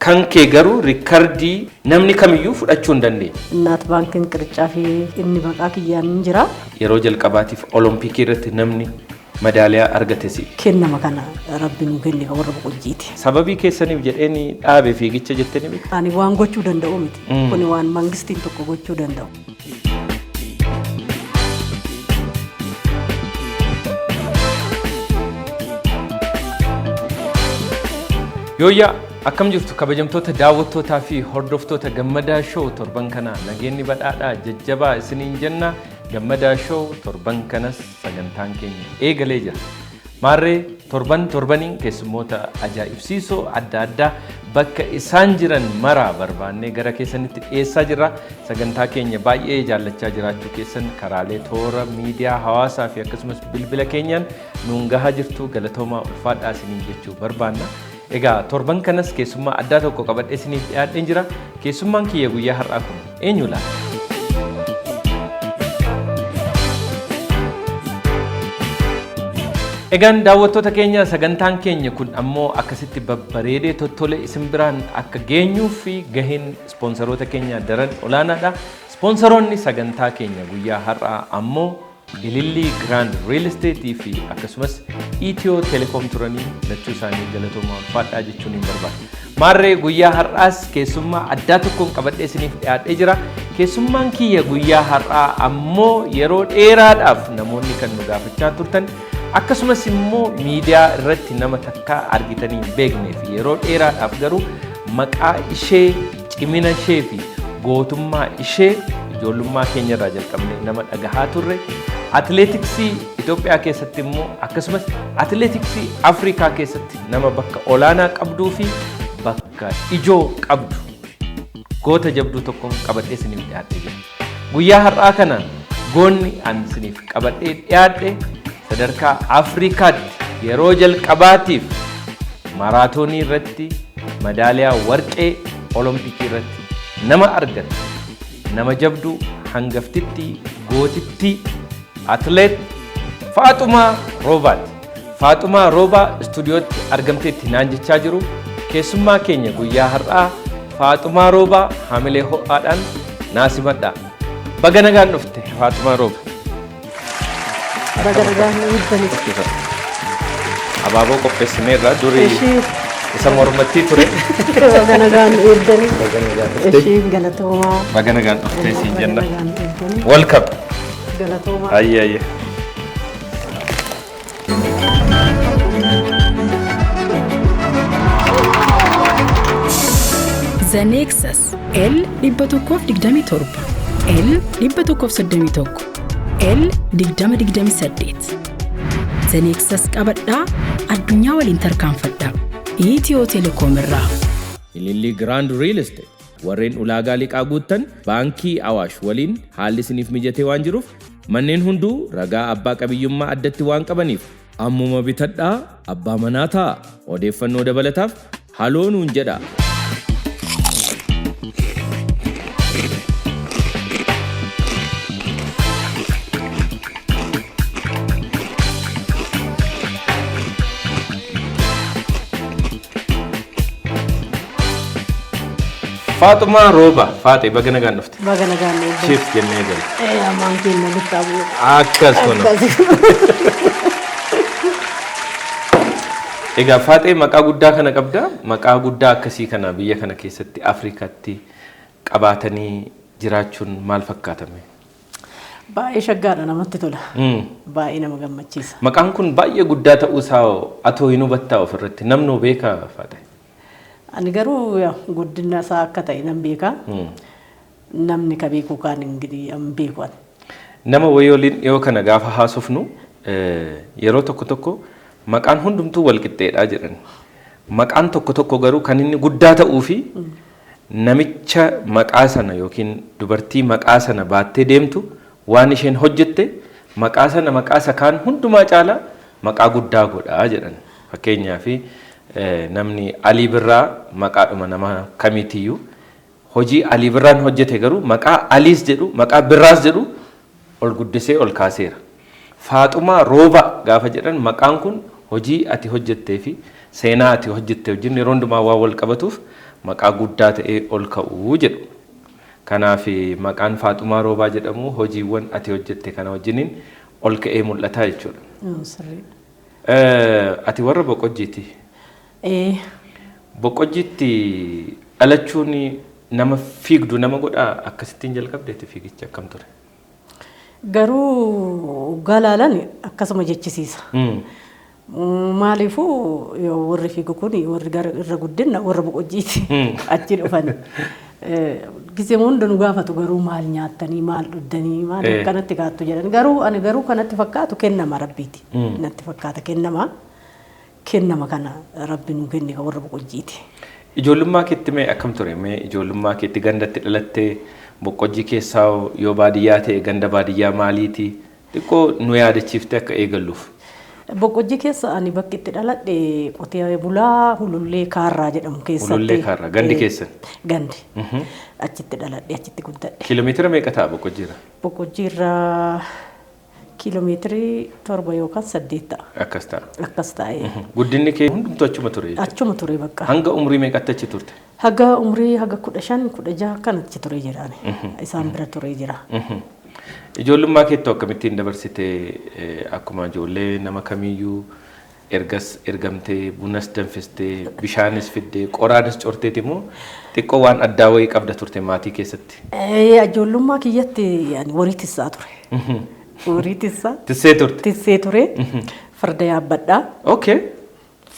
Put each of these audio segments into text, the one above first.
kan kee garuu riikardii namni kamiyyuu fudhachuu hin dandeenye. Innaat baankiin qiricaa fi inni maqaa kiyyaan jira. Yeroo jalqabaatiif olompikii irratti namni madaaliyaa argatesi. Kennama kana rabbi nu kenne ka warra boqojjiiti. Sababii keessaniif jedheeni dhaabe fiigicha jettanii miti? Ani waan gochuu danda'u miti. Kuni waan mangistiin tokko gochuu danda'u. Yooyyaa akkam jirtu kabajamtoota daawwattootaa fi hordoftoota Gammadaa Show torban kana nageenyi badhaadhaa jajjabaa isiniin jenna. Gammadaa Show torban kanas sagantaan keenya eegalee jira. Maarree torbaniin keessummoota ajaa'ibsiisoo adda addaa bakka isaan jiran maraa barbaannee gara keessanitti dhiyeessaa jirra. Sagantaa keenya baay'ee jaallachaa jiraachuu keessan karaalee toora miidiyaa hawaasaa fi akkasumas bilbila keenyaan nuun gahaa jirtu galatoomaa ulfaadhaa isiniin jechuu barbaanna. Egaa torban kanas keessummaa addaa tokko qabadhee isiniif dhiyaadheen jira. Keessummaan kiyya guyyaa har'aa kun eenyu laata? Egaan daawwattoota keenya sagantaan keenya kun ammoo akkasitti babbareedee tottole isin biraan akka geenyuu fi gaheen ispoonsaroota keenya daran olaanaadha. Ispoonsaroonni sagantaa keenya guyyaa har'aa ammoo Ilillii Grand Real Estate fi akkasumas Itiyoo Telekom turanii lachuu isaanii galatoomaa ulfaadhaa jechuun hin barbaadu. Maarree guyyaa har'aas keessummaa addaa tokkoon qabadhee isiniif dhiyaadhee jira. Keessummaan kiyya guyyaa har'aa ammoo yeroo dheeraadhaaf namoonni kan nu gaafachaa turtan akkasumas immoo miidiyaa irratti nama takkaa argitanii hin beeknee fi yeroo dheeraadhaaf garuu maqaa ishee, cimina ishee fi gootummaa ishee ijoollummaa keenya irraa jalqabnee nama dhagahaa turre. Atileetiksii Itoophiyaa keessatti immoo akkasumas atileetiksii Afrikaa keessatti nama bakka olaanaa qabduu fi bakka ijoo qabdu goota jabduu tokkoon qabadhee isiniif dhiyaadhee jira. Guyyaa har'aa kana goonni an isiniif qabadhee dhiyaadhe sadarkaa Afrikaatti yeroo jalqabaatiif maraatoonii irratti madaaliyaa warqee olompikii irratti nama argate nama jabduu hangaftitti gootitti atleet Faaxumaa Roobaati. Faaxumaa Roobaa istuudiyootti argamteetti naan jechaa jiru. Keessummaa keenya guyyaa har'aa Faaxumaa Roobaa hamilee ho'aadhaan naasimadha. Baga nagaan dhufte Faaxumaa Roobaa. Baga nagaan dhufte. Abaaboo qopheessineerra durii isa mormattii ture. Baga nagaan dhufte. Ishiin galatoomaa. Baga nagaan dhufte siin jenna. Welcome. Galatoomaa. Ayye. The Nexus L 127 L 131 L 2028 The Nexus qabadhaa addunyaa waliin tarkaanfadhaa. Itiyoo Telekom irraa. Ilillii Grand Real Estate warreen ulaagaa liqaa guuttan baankii Awaash waliin haalli isiniif mijatee waan jiruuf manneen hunduu ragaa abbaa qabiyyummaa addatti waan qabaniif ammuma bitadhaa abbaa manaa ta'a. Odeeffannoo dabalataaf haloo nuun jedha. Faaxumaa Roobaa, Faaxee baga nagaan dhufte. Baga nagaan dhufte. Chief jennee galu. Amaan keenya guttaabuu. Akkas kuna. Egaa Faaxee maqaa guddaa kana qabda. Maqaa guddaa akkasii kana biyya kana keessatti Afrikaatti qabaatanii jiraachuun maal fakkaatame? Baay'ee shaggaadha namatti tola. Baay'ee nama gammachiisa. Maqaan kun baay'ee guddaa ta'uu isaa atoo hin hubattaa ofirratti namnoo beekaa Faaxee? Ani garuu guddina isaa akka ta'e nan beeka. Namni ka beeku kaan ingirii an beeku. Nama wayyooliin dhiyoo kana gaafa haasofnu yeroo tokko tokko maqaan hundumtuu wal qixxeedhaa jedhan. Maqaan tokko tokko garuu kan inni guddaa ta'uu fi namicha maqaa sana yookiin dubartii maqaa sana baattee deemtu waan isheen hojjette maqaa sana maqaa isa kaan hundumaa caalaa maqaa guddaa godhaa jedhan. Fakkeenyaaf namni Alii Birraa maqaadhuma nama kamiitiyyuu hojii Alii Birraan hojjete garuu maqaa Aliis jedhu maqaa Birraas jedhu ol guddisee ol kaaseera. Faaxumaa Roobaa gaafa jedhan maqaan kun hojii ati hojjettee fi seenaa ati hojjettee wajjin yeroo hundumaa waan wal qabatuuf maqaa guddaa ta'ee ol ka'uu jedhu. Kanaaf maqaan Faaxumaa Roobaa jedhamu hojiiwwan ati hojjette kana wajjiniin ol ka'ee mul'ata jechuudha. Ati warra Boqojjiiti. Boqojjiitti dhalachuun nama fiigdu nama godhaa akkasittiin jalqabdeetti fiigicha akkam ture? Garuu galaalan akkasuma jechisiisa. Maaliifuu warri fiigu kun warri irra guddina warra Boqojjiiti achi dhufan. Gisee hunda nu gaafatu garuu maal nyaattanii maal dhuddanii maal kanatti kaattu jedhan garuu ani garuu kanatti fakkaatu kennama Rabbiiti. Natti fakkaata kennama kana Rabbi nu kenne ka warra Boqojjiiti. Ijoollummaa keetti mee akkam ture? Mee ijoollummaa keetti gandatti dhalattee Boqojjii keessaa yoo baadiyyaa ta'e ganda baadiyyaa maaliiti? Xiqqoo nu yaadachiiftee akka eegalluuf. Boqojjii keessa ani bakki itti dhaladhe qotee bulaa Hulullee Kaarraa jedhamu keessatti. Hulullee Kaarraa gandi keessan? Gandi. Achitti dhaladhe achitti guddadhe. Kiiloomeetira meeqa ta'a Boqojjiirra? Boqojjiirra kiiloomeetirii 7 yookaan 8 ta'a. Akkas ta'a. Akkas ta'e. Guddinni kee hundumtu achuma ture? Achuma ture bakka. Hanga umrii meeqatti achi turte? Haga umrii haga 15 16 kan achi ture jiraani. Isaan bira ture jira. Ijoollummaa keetti akkamittiin dabarsitee akkuma ijoollee nama kamiyyuu ergas ergamtee bunas danfistee bishaanis fiddee qoraanis corteeti moo xiqqoo waan addaa wayii qabda turte maatii keessatti? Ijoollummaa kiyyatti warii tissaa ture. Warii tissaa. Tissee turte? Tissee ture. Farda yaabbadhaa. Okay.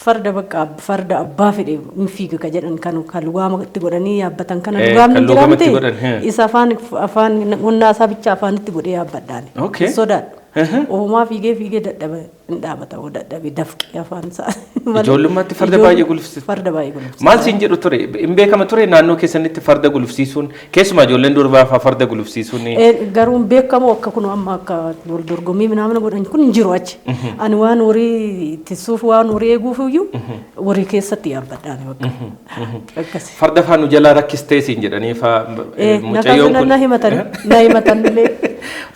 Farda bakka farda abbaa fedhe hin fiigu ka jedhan kan lugaama itti godhanii yaabbatan kana lugaamni jiraamte isa afaan honnaa isaa bicha afaanitti godhee yaabbadhaan. Sodaadha. Uumaa fiigee dadhabe hin dhaabata dadhabe dafqee afaan isaa. Ijoollummaatti farda baay'ee gulufsiisu. Farda baay'ee gulufsiisu. Maal siin jedhu ture? Hin beekama ture naannoo keessanitti farda gulufsiisuun keessumaa ijoolleen durbaa farda gulufsiisuun. Garuu hin beekamu akka kun amma akka wal dorgommii naamna godhan kun hin jiru achi. Ani waan horii tisuuf waan horii eeguuf iyyuu horii keessatti yaabbadhaan bakka. Farda faanu jalaa rakkistee siin jedhanii mucayyoon kun. Na himatan illee.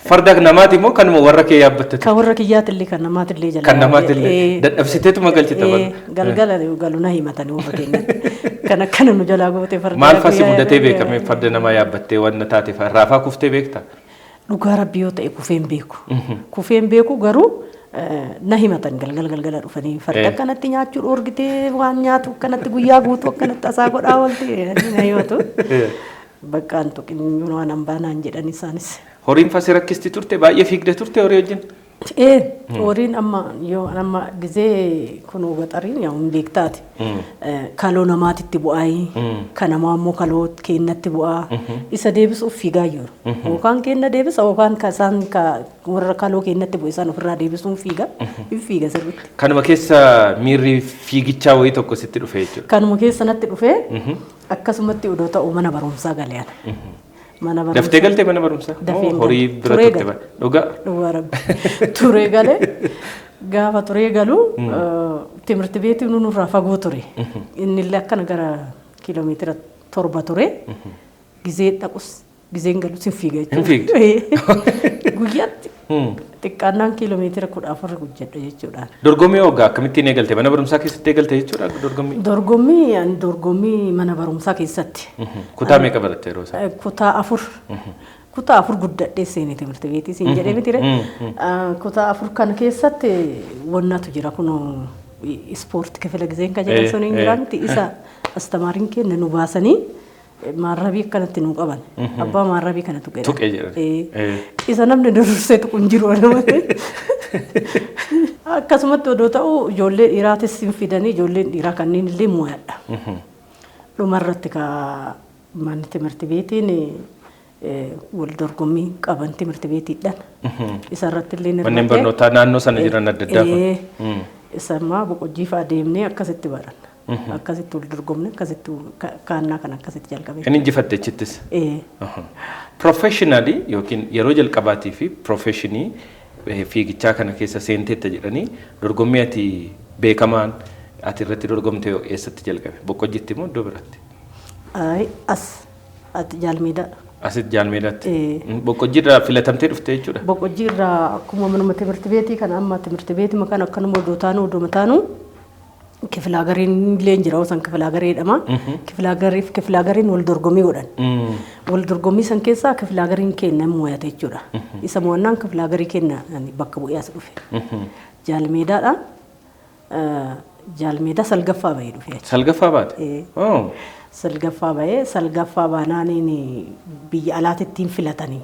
Farda namaati moo kanuma warra kee yaabbatte? Kan warra kiyyaatillee kan namaatillee jala. Kan namaatillee dadhabsiteetuma galchite bara. Galgala galu na himatanii warra keenya. Kan akkana nu jalaa gootee farda. Maal fasi mudatee beekame farda namaa yaabbattee wanna taate raafaa kuftee beekta? Dhugaa Rabbi yoo ta'e kufeen beeku. Kufeen beeku garuu na himatan galgala dhufanii farda akkanatti nyaachuu dhoorgitee waan nyaatu akkanatti guyyaa guutuu akkanatti asaa godhaa oolte na himatu. Bakkaan tuqin waan hambaanaan jedhan isaanis. Horiin fasi rakkisti turte baay'ee fiigde turte horii wajjin? Horiin amma gizee kunuu gaxariin yaa hin beektaati. Kaloo namaatitti bu'aayi. Kan namaa immoo kaloo kennatti bu'aa. Isa deebisuuf fiigaa jiru. Yookaan kenna deebisa yookaan isaan warra kaloo kennatti bu'e isaan ofirraa deebisuun fiiga. Hin fiiga sirriitti. Kanuma keessa miirri fiigichaa wayii tokko sitti dhufe jechuudha. Kanuma keessa natti dhufe akkasumatti odoo ta'u mana barumsaa galeen. Daftee galtee mana barumsaa? Horii bira turte dhugaa? Dhugaa Rabbi. Turee galee gaafa turee galu timirti beetii nurraa fagoo ture. Inni illee akkana gara kiiloomeetira 7 ture. Gizee dhaqus gizeen galus hin fiiga jechuudha. Hin fiigde? Guyyaatti xiqqaannaan kiiloomeetira 14 hojjedha jechuudha. Dorgommii hoggaa akkamittiin eegalte? Mana barumsaa keessatti eegalte jechuudha dorgommii? Dorgommii mana barumsaa keessatti. Kutaa meeqa baratte yeroo isaa? Kutaa 4. Kutaa 4 guddadhee seenee timirti beetii siin jedhee mitire. Kutaa 4 kana keessatti wannatu jira kunoo ispoortii kifila gizeen ka jedhan sun hin jiraanti isa astamaariin keenya nu baasanii maarrabii akkanatti nuu qaban. Abbaa maarrabii kana tuqee. Tuqee jedhan. Isa namni dursee tuqun jiru namatti. Akkasumatti odoo ta'u ijoollee dhiiraatis hin fidanii ijoolleen dhiiraa kanneen illee mo'adha. Dhumarratti ka manni timirti beetiin wal dorgommii qaban timirti beetiidhaan. Isarratti illee nirratti. Manneen barnootaa naannoo sana jiran adda addaa. Isa ammaa Boqojjii fa'aa deemnee akkasitti baranna. Akkasitti wal dorgomne akkasitti kaannaa kan akkasitti jalqabe. Inni injifatte achittis? Professionally yookiin yeroo jalqabaatii fi professionii fiigichaa kana keessa seenteetta jedhanii dorgommii ati beekamaan ati irratti dorgomte eessatti jalqabe? Boqojjiitti moo iddoo biraatti? As ati Jaalmeedaa. Asitti Jaalmeedaatti? Boqojjiirraa filatamtee dhufte jechuudha? Boqojjiirraa akkuma manuma timirti beetii kana amma timirti beetii makaan akkanuma odoo taanu Kifla gariin illee jira san kifla gareedhama. Kifla gariin wal dorgommii godhan. Wal dorgommii san keessaa kifla gariin kenna mo'ate jechuudha. Isa mo'annaan kifla garii kenna bakka bu'ee as dhufe. Jaalmeedaadha. Jaalmeedaa salgaffaa bahee dhufe. Salgaffaa baate? Salgaffaa bahee salgaffaa baanaaniin biyya alaatittiin filatanii.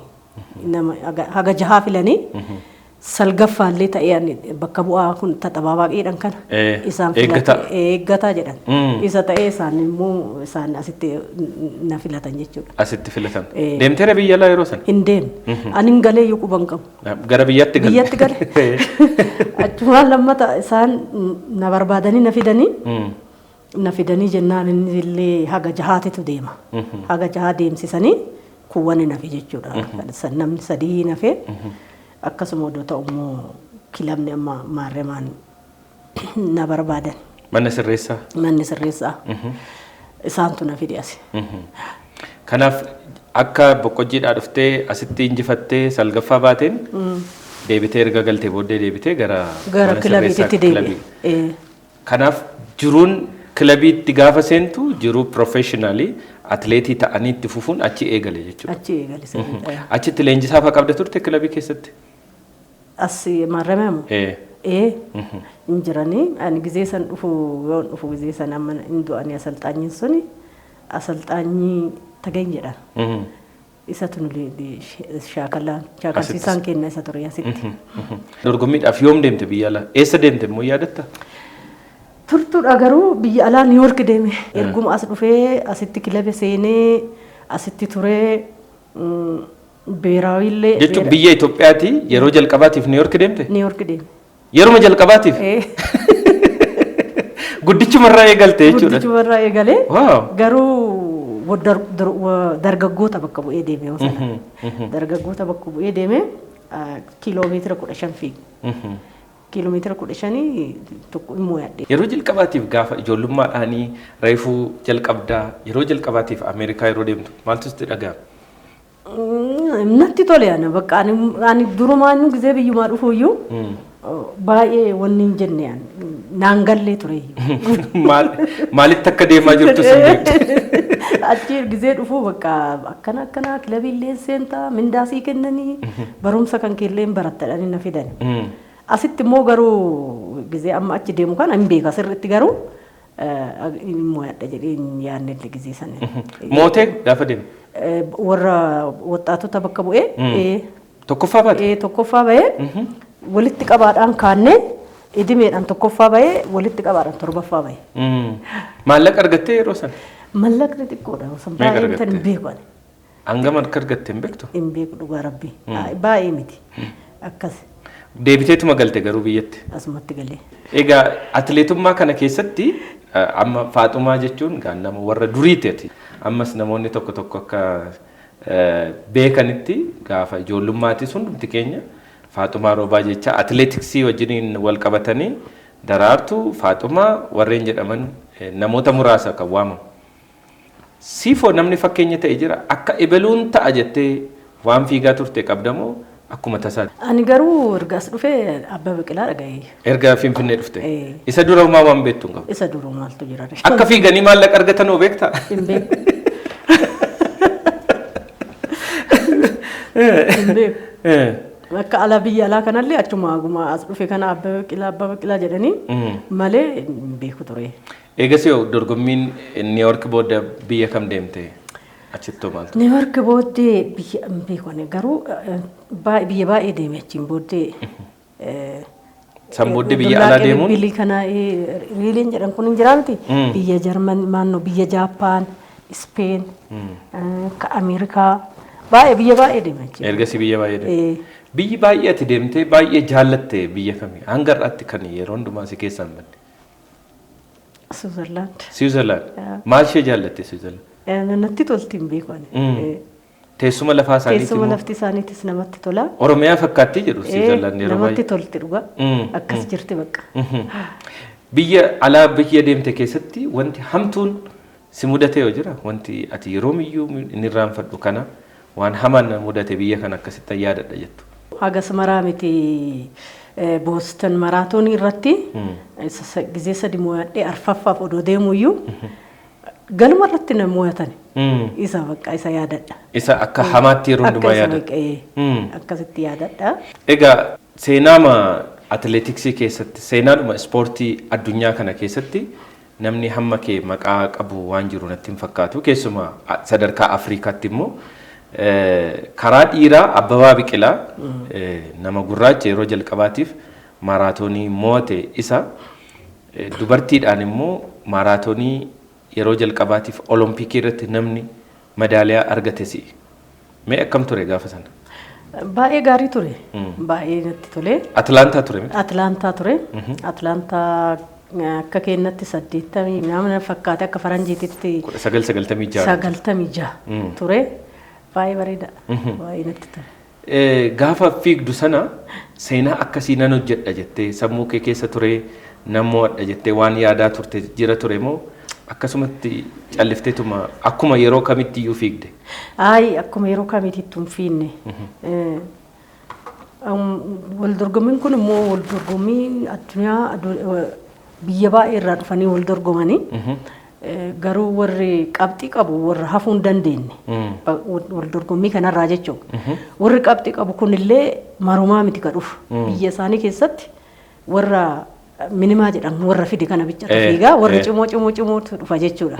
Haga jahaa filanii. Salgaffaallee ta'ee bakka bu'aa kun taphaa baay'eedhaan kana isaan eeggataa jedhan. Isa ta'ee isaan immoo isaan asitti na filatan jechuudha. Asitti filatan. Deemteera biyya alaa yeroo san? Hin deemne. Ani hin galee yoo quban qabu. Gara biyyatti galee? Biyyatti galee. Achumaan lammata isaan na barbaadanii na fidanii jennaan inni illee haga jahaatitu deema. Haga jahaa deemsisanii kuwwan nafe jechuudha. Namni sadii nafe. Akkasuma odoo ta'u immoo kilabni amma maarremaan na barbaadan. Manni sirreessaa? Manni sirreessaa. Isaantu na fide asi. Kanaaf akka boqqojjiidhaa dhuftee asitti injifattee salgaffaa baateen deebitee erga galtee booddee deebitee gara kilabiitti deebi'e. Kanaaf jiruun kilabiitti gaafa seentu jiruu professionally atleetii ta'anii itti fufuun achi eegale jechuudha. Achi eegale. Achitti leenjisaa fa'aa qabda turte kilabii keessatti? As maarramamu? Injiranii ani gizee san dhufu gizee san amma indu'anii asalxaanyiin suni asalxaanyii tagain jedhan. Isa tunulee shaakalsiisaan kenna isa ture asitti. Dorgommiidhaaf yoom deemte biyya alaa? Eessa deemte immoo yaadatta? Turtuudha garuu biyya alaa New York deeme. Erguma as dhufee asitti kilabe seenee asitti turee beeraawillee. Jechuun biyya Itoophiyaati yeroo jalqabaatiif New York deemte? New York deeme. Yeroo jalqabaatiif? Guddichumarraa eegalte jechuudha. Guddichumarraa eegalee. Garuu dargaggoota bakka bu'ee deeme yoo sana. Dargaggoota bakka bu'ee deeme kiiloomeetira 15 fiige. Kiiloomeetira 15 tokko immoo yaadde. Yeroo jalqabaatiif gaafa ijoollummaadhaanii reefuu jalqabdaa yeroo jalqabaatiif Ameerikaa yeroo deemtu maaltu sitti dhaga'ama? Natti tole ana bakka ani durumaan gizee biyyumaa dhufuuyyuu baay'ee wanni hin jenne naan gallee ture. Maalitti akka deemaa jirtu sin beektu? Achi gizee dhufuu bakka akkana kilabiillee seentaa mindaasii kennanii barumsa kan keellee barattadhanii na fidani. Asitti immoo garuu gizee amma achi deemu kana hin beeka sirriitti garuu immoo yaadda jedhee yaadne gizee sana. Mootee gaafa deemu? Warra waxaatota bakka bu'ee. Tokkoffaa baate? Tokkoffaa bahee walitti qabaadhaan kaannee idimeedhaan tokkoffaa bahee walitti qabaadhaan torbaffaa bahee. Maallaqa argattee yeroo sana? Maallaqni xiqqoodha. Baay'ee tan hin beeku. Hangam akka argatte hin beektu? Hin beeku dhugaa rabbii. Baay'ee miti. Akkas. Deebiteetuma galte garuu biyyatti? Asumatti galee. Egaa atleetummaa kana keessatti amma Faaxumaa jechuun nama warra duriiti. Ammas namoonni tokko akka beekanitti gaafa ijoollummaati sun dhumti keenya Faaxumaa Roobaa jecha atleetiksii wajjiniin wal qabatanii Daraartuu Faaxumaa warreen jedhaman namoota muraasa kan waamamu. Siifoo namni fakkeenya ta'e jira akka ebeluun ta'a jettee waan fiigaa turte qabdamoo akkuma tasaati? Ani garuu erga as dhufee Abbaa Biqilaa dhaga'ee. Erga Finfinnee dhufte? Isa dura waan beektu hin qabu? Isa dura maaltu jira? Akka fiiganii maallaqa argatan hoo beektaa? Hin beeku. Hin beeku. Akka ala biyya alaa kanallee achuma aguma as dhufe kana Abbaa Biqilaa jedhanii malee hin beeku ture. Eegas yoo dorgommiin New York booda biyya kam deemte? Achittoo maaltu? New York booddee biyya hin beekne garuu biyya baay'ee deeme achiin booddee. San booddee biyya alaa deemuun? Biyyi kana riiliin jedhan kun hin jiraanti. Biyya Jarman, maannoo biyya Jaappaan, Ispeen, Ameerikaa biyya baay'ee deeme achiin. Ergasii biyya baay'ee deeme. Biyyi baay'ee ati deemtee baay'ee jaallatte biyya kamii? Hanga har'aatti kan yeroo hundumaa si keessaa hin banne? Switzerland. Switzerland. Maal ishee jaallatte Switzerland? Natti tolti hin beeku. Teessuma lafaa isaaniiti. Teessuma lafti isaaniitis namatti tola. Oromiyaa fakkaatti jedhu Switzerland yeroo baay'ee. Namatti tolti dhugaa. Akkas jirti bakka. Biyya alaa biyya deemte keessatti wanti hamtuun si mudate yoo jira wanti ati yeroo miyyuu inni irraanfadhu kana waan hamaan mudate biyya kana akkasitti yaadadha jettu. Hagas maraa miti Boston maraatoonii irratti gizee sadi mo'adhee arfaffaaf odoo deemuyyuu galma irratti na mo'atan. Isa bakka isa yaadadha. Isa akka hamaatti yeroo hundumaa yaadadha. Akkasitti yaadadha. Egaa seenaama atileetiksii keessatti seenaadhuma ispoortii addunyaa kana keessatti namni hamma kee maqaa qabu waan jiru natti hin fakkaatu. Keessumaa sadarkaa Afrikaatti immoo karaa dhiiraa Abbabaa Biqilaa nama gurraacha yeroo jalqabaatiif maaraatoonii mo'ate isa dubartiidhaan immoo maaraatoonii yeroo jalqabaatiif olompikii irratti namni madaaliyaa argate si. Mee akkam ture gaafa sana? Baay'ee gaarii ture. Baay'ee natti tole. Atlaantaa ture miti? Atlaantaa ture. Atlaantaa akka keenyatti 80 nama fakkaate akka faranjiititti 996 ture. Baay'ee bareeda. Baay'ee natti tole. Gaafa fiigdu sana seenaa akkasii nan hojjedha jettee sammuu kee keessa ture nan mo'adha jettee waan yaadaa turte jira ture moo akkasumatti callifteetuma akkuma yeroo kamitti iyyuu fiigde? Akkuma yeroo kamitti hin fiigne. Wal dorgommiin kun immoo wal dorgommii addunyaa biyya baay'ee irraa dhufanii wal dorgomanii garuu warri qabxii qabu warra hafuu hin dandeenye wal dorgommii kanarraa jechuudha. Warri qabxii qabu kunillee marumaa miti ka dhufu biyya isaanii keessatti warra minimaa jedhan warra fide kana bichatu fiigaa warri cimoo dhufa jechuudha.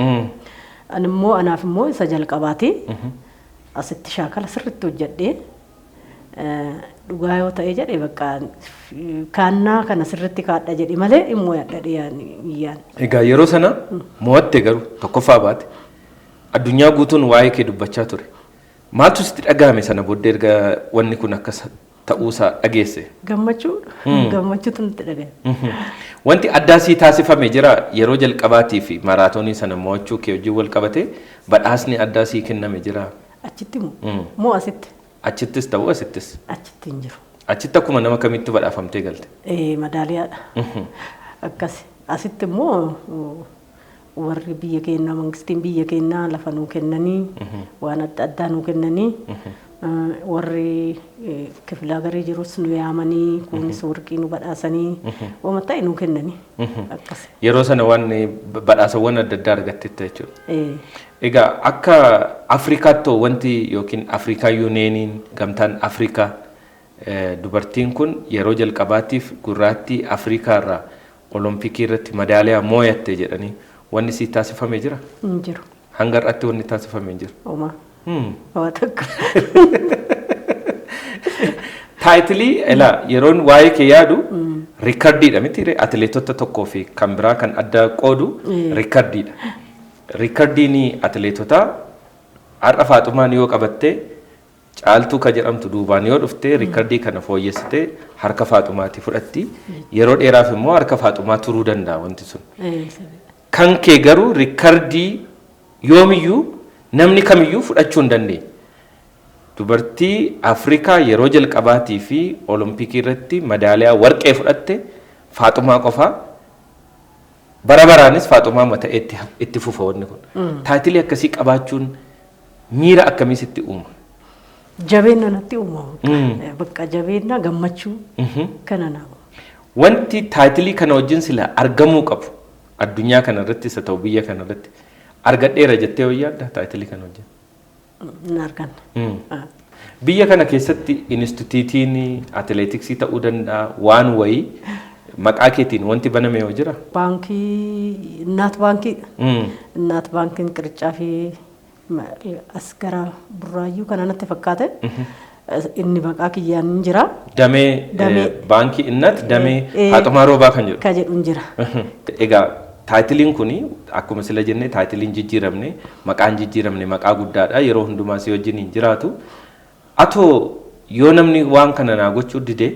Animmoo anaaf immoo isa jalqabaati asitti shaakala sirriitti hojjedhee dhugaa yoo ta'e jedhee bakka kaannaa kana sirriitti kaadha jedhi malee immoo yaadhadhe yaani. Egaa yeroo sana mo'atte garuu tokkoffaa baate addunyaa guutuun waa'ee kee dubbachaa ture. Maaltu sitti dhagahame sana booddee erga wanni kun akkas ta'uusaa dhageesse? Gammachuutu nutti dhagahame. Wanti addaa sii taasifame jira yeroo jalqabaatii fi maraatoonii sana mo'achuu kee wajjin wal qabate badhaasni addaa sii kenname jira? Achitti moo asitti? Achittis ta'uu asittis? Achitti hin jiru. Achitti akkuma nama kamitti badhaafamtee galte? Madaaliyaadha. Akkasi. Asitti immoo warri biyya keenyaa mangistiin biyya keenyaa lafa nuu kennanii waan adda addaa nuu kennanii warri kifilaa garii jirus nu yaamanii kunis warqii nu badhaasanii waan ta'e nuu kennanii akkasi. Yeroo sana waan badhaasawwan adda addaa argattetta jechuudha. Egaa akka Afrikaatti wanti yookiin Afrikaa Yuuniyeeniin gamtaan Afrikaa dubartiin kun yeroo jalqabaatiif gurraattii Afrikaa irraa olompikii irratti madaaliyaa mo'atte jedhanii wanni si taasifamee jira? Hin jiru. Hanga har'aatti wanni taasifamee jira? Oma. Waa takka. Taayitilii yeroon waa'ee kee yaadu riikardiidha miti atileetota tokkoo fi kan biraa kan adda qoodu riikardiidha. Riikardiin atileetotaa har'a Faaxumaan yoo qabatte caaltuu ka jedhamtu duubaan yoo dhufte riikardii kana fooyyessite harka Faaxumaatti fudhatti yeroo dheeraaf immoo harka Faaxumaa turuu danda'a wanti sun. Kan kee garuu riikardii yoomiyyuu namni kamiyyuu fudhachuu hin dandeenye. Dubartii Afrikaa yeroo jalqabaatii fi olompikii irratti madaaliyaa warqee fudhatte Faaxumaa qofaa bara baraanis Faaxumaa mata'ee itti fufa wanni kun. Taayitilii akkasii qabaachuun miira akkamii sitti uuma? Jabeenya natti uumama. Bakka jabeenya gammachuu kana nama. Wanti taayitilii kana wajjin sila argamuu qabu addunyaa kana irratti isa ta'u biyya kana irratti argadheera jettee yoo yaadda taayitilii kana wajjin? Hin arganne. Biyya kana keessatti instituutiin atileetiksii ta'uu danda'a waan wayii maqaa keetiin wanti baname yoo jira? Baankii Innaat Baankiidha. Innaat Baankiin qiricaa fi as gara Burraayyuu kana natti fakkaate inni maqaa kiyyaan hin jira. Damee baankii Innaat damee Faaxumaa Roobaa kan jedhu. Ka jedhu hin jira. Egaa taayitiliin kuni akkuma sila jenne taayitiliin jijjiiramne maqaan jijjiiramne maqaa guddaadha yeroo hundumaa si wajjin hin jiraatu. Atoo yoo namni waan kana naa gochuu dide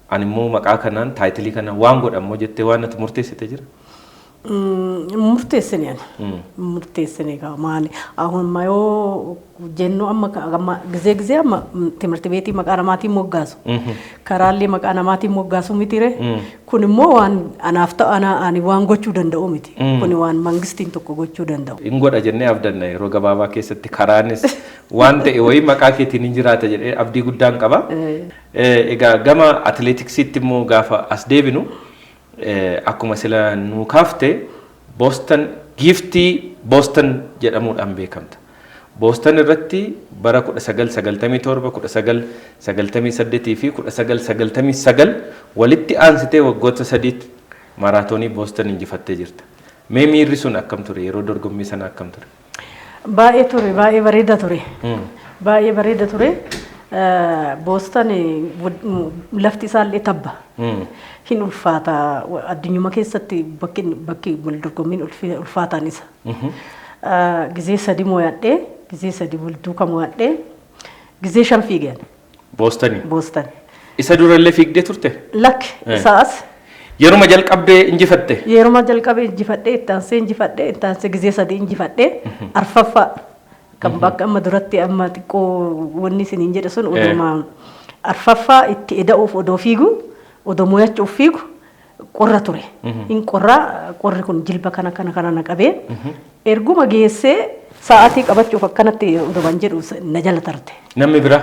ani immoo maqaa kanaan taayitilii kana waan godhamoo jettee waan natti murteessite jira? murteessine ani murteessine kaa maali ahun mayo jennu amma ጊዜ amma ትምህርት ቤት maqaa namaatiin moggaasu karaallee maqaa namaatiin moggaasu mitire kun immoo waan anaaf ta'u ani waan gochuu danda'u miti kun waan mangistiin tokko gochuu danda'u hin godha jennee abdanna yeroo gabaabaa keessatti karaanis waan ta'e wayii maqaa keetiin hin jiraata jedhee abdii guddaan qaba egaa gama atleetiksiitti immoo gaafa as deebinu akkuma sila nu kaafte Boston giftii Boston jedhamuudhaan beekamta. Boston irratti bara 1997, 1998 fi 1999 walitti aansitee waggoota sadiitti maraatoonii Boston injifattee jirta. Mee miirri sun akkam ture yeroo dorgommii sana akkam ture? Baay'ee ture, baay'ee bareeda ture. Baay'ee bareeda ture. Boston lafti isaallee tabba. Hin ulfaata addunyuma keessatti bakki wal dorgommiin ulfaataan isa. Gizee sadi mo'adhee, gizee sadi wal duuka mo'adhee, gizee shan fiigeen. Boston. Boston. Isa durallee fiigdee turte? Lakki isaas. Yeruma jalqabdee injifatte? Yeruma jalqabee injifadhee, ittaansee gizee sadi injifadhee, arfaffaa. Kan bakka amma duratti amma xiqqoo wanni isiniin jedhe sun oduma arfaffaa itti eda'uuf odoo fiigu odoo mo'achuuf fiigu qorra ture. Hin qorri kun jilba kana naqabee erguma geessee sa'aatii qabachuuf akkanatti odoman jedhu na jala tarte. Namni bira?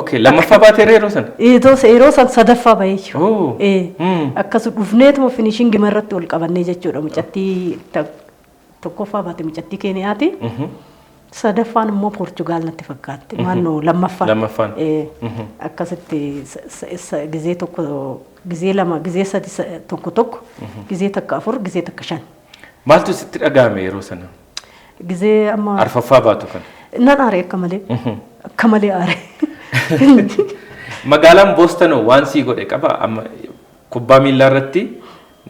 Okay, lammaffaa baatee yeroo sana? Yeroo san sadaffaa bahee. Akkas dhufneetuma finishingi irratti ol qabannee jechuudha mucattii tokkoffaa baate mucattii Keeniyaati. Sadaffaan immoo Poorchugaal natti fakkaatti. Maannoo lammaffaan. Akkasitti gizee tokko, gizee lama, gizee sadi tokko, gizee takka afur, gizee takka shan. Maaltu sitti dhagahame yeroo sana? Gizee amma. Arfaffaa baatu kan? Nan aare akka malee aare. Magaalaan Boston waan sii godhe qaba amma kubbaa miilaa irratti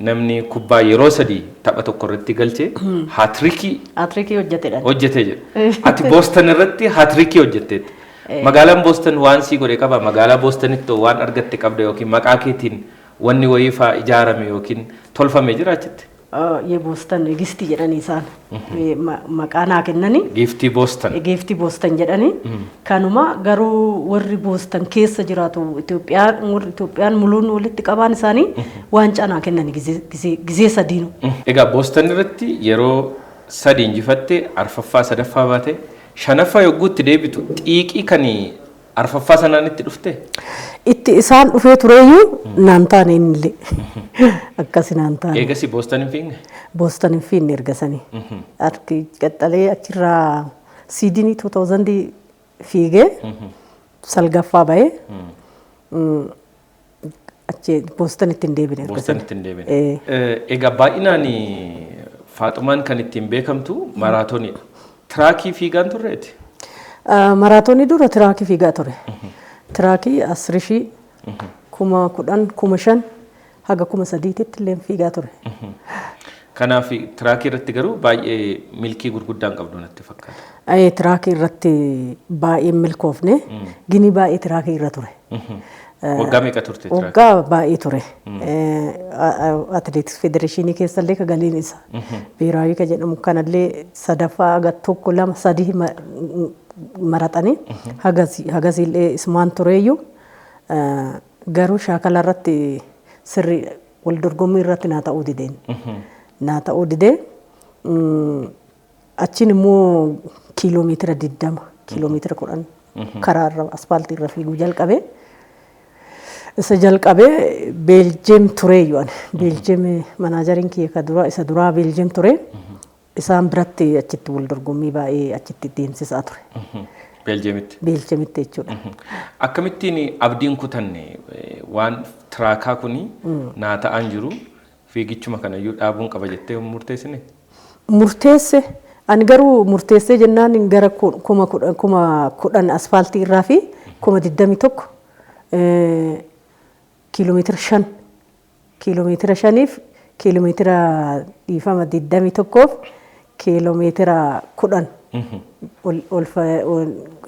namni kubbaa yeroo sadii tapha tokko irratti galchee haatriikii hojjetee jedhu. Ati Boston irratti haatriikii hojjetteetti. Magaalaan Boston waan sii godhe qaba magaalaa Bostonitti waan argatte qabda yookiin maqaa keetiin wanni wayii fa'aa ijaarame yookiin tolfame jira achitti? Boston giftii jedhanii isaan maqaa naa kennanii. Giftii Boston. Giftii Boston jedhanii. Kanuma garuu warri Boston keessa jiraatu Itoophiyaan muluun walitti qabaan isaanii waancaa naa kennanii gizee sadiinu. Egaa Boston irratti yeroo sadi injifatte arfaffaa sadaffaa baate shanaffaa yogguutti deebitu xiiqii kan arfaffaa sanaan itti dhufte? Itti isaan dhufee tureeyyuu naan taane innillee akkasi naan taane. Eegasi Boston hin fiigne? Boston hin fiigne ergasanii. Arki qaxxalee achirraa Siidinii 2000 fiigee salgaffaa bahee achi Boston ittiin deebine ergasanii. Boston ittiin deebine. Egaa baay'inaan Faaxumaan kan ittiin beekamtu maraatooniidha. Tiraakii fiigaan turreeti? Maraatoonii dura tiraakii fiigaa ture. Tiraakii 10,000 10,000 5,000 haga 3,000 illee fiigaa ture. Kanaaf tiraakii irratti garuu baay'ee milkii gurguddaan qabdu natti fakkaata. Tiraakii irratti baay'ee milkoofne gini baay'ee tiraakii irra ture. Waggaa meeqa turte tiraakii? Waggaa baay'ee ture. Atleetiks Federeeshinii keessallee ka galiin isa. Biiraayii ka jedhamu kanallee sadaffaa haga tokko lama sadii maraxanii hagasiillee ismaan tureeyyuu garuu shaakala irratti sirri wal dorgommii irratti naa ta'uu dideen. Naa ta'uu didee achiin immoo kiiloomeetira 20 kiiloomeetira 10 karaa irra aspaaltii irra fiiguu jalqabee. Isa jalqabee Beeljeem tureeyyuu ani. Beeljeem manaajariin kiyya isa duraa Beeljeem ture. Isaan biratti achitti wal dorgommii baay'ee achitti deemsisaa ture. Beeljeemitti? Beeljeemitti jechuudha. Akkamittiin abdiin kutanne waan tiraakaa kuni naa ta'an jiru fiigichuma kanayyuu dhaabuun qaba jettee murteessine? Murteesse. Ani garuu murteessee jennaan gara 10,000 asfaaltii irraa fi 21 kiiloomeetira 5 kiiloomeetira 5 kiiloomeetira 21 kiiloomeetira 10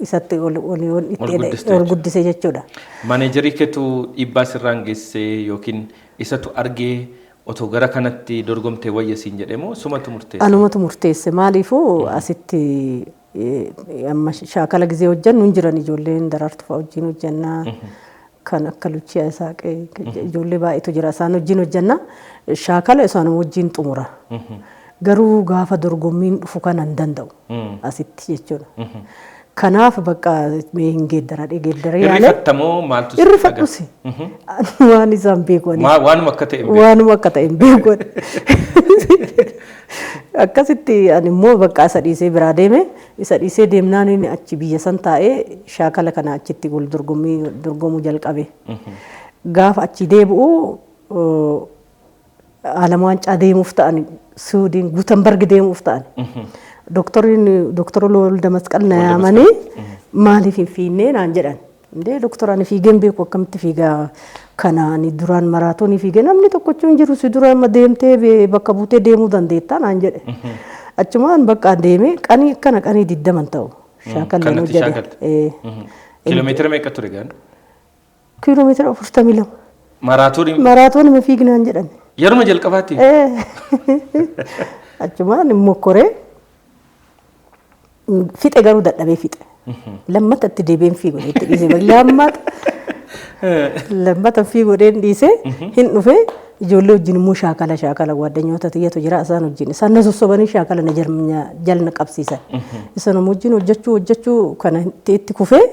isatti ol guddisee jechuudha. Maaneejarii keetu dhiibbaa sirraan geessee yookiin isatu argee otoo gara kanatti dorgomtee wayya siin jedhee moo sumatu murteesse? Anumatu murteesse maaliifuu asitti amma shaakala gisee hojjannu hin jiran ijoolleen daraartu fa'a wajjin hojjannaa kan akka Luchiyaa Isaaqee ijoollee baay'eetu jira isaan wajjin hojjanna shaakala isaanuma wajjin xumura. Garuu gaafa dorgommiin dhufu kana hin danda'u asitti jechuudha. Kanaaf bakka mee hin geeddaradhe geeddaree yaale. Irrifattamoo maaltu si irrifadhusi. Waan isaan beekoni. Waanuma akka ta'e hin beeku. Waanuma akka ta'e hin beekoni. Akkasitti ani immoo bakka isa dhiisee biraa deeme isa dhiisee deemnaan inni achi biyya san taa'ee shaakala kana achitti wal dorgomuu jalqabe. Gaafa achi deebi'u Alam Waancaa deemuuf ta'an Suudiin Guutenberg deemuuf ta'an. Doktor Lolda Masqal na yaamanii maaliif hin fiinnee naan jedhan. Indee doktoraan fiigeen beeku akkamitti fiigaa kanaan duraan maraatoonii fiigee namni tokkochuu hin jiru si duraan ma deemtee bakka buutee deemuu dandeettaa naan jedhe. Achumaan bakka deemee qanii akkana qanii 20 ta'u. Shaakallee nu jedhe. Kiiloomeetira meeqa ture gaan? Kiiloomeetira 42. Maraatoonii ma fiignaan jedhan. Yeruma jalqabaatti. Achumaan immoo koree fixe garuu dadhabee fixe. Lammata itti deebiin fiiguu itti dhiisee lammata fiiguu dhiisee hin dhufee ijoollee wajjin immoo shaakala gwaaddanyoota tiyyatu jira isaan wajjin isaan na sossobanii shaakala na jalna qabsiisan. Isaan wajjin hojjechuu kana itti kufee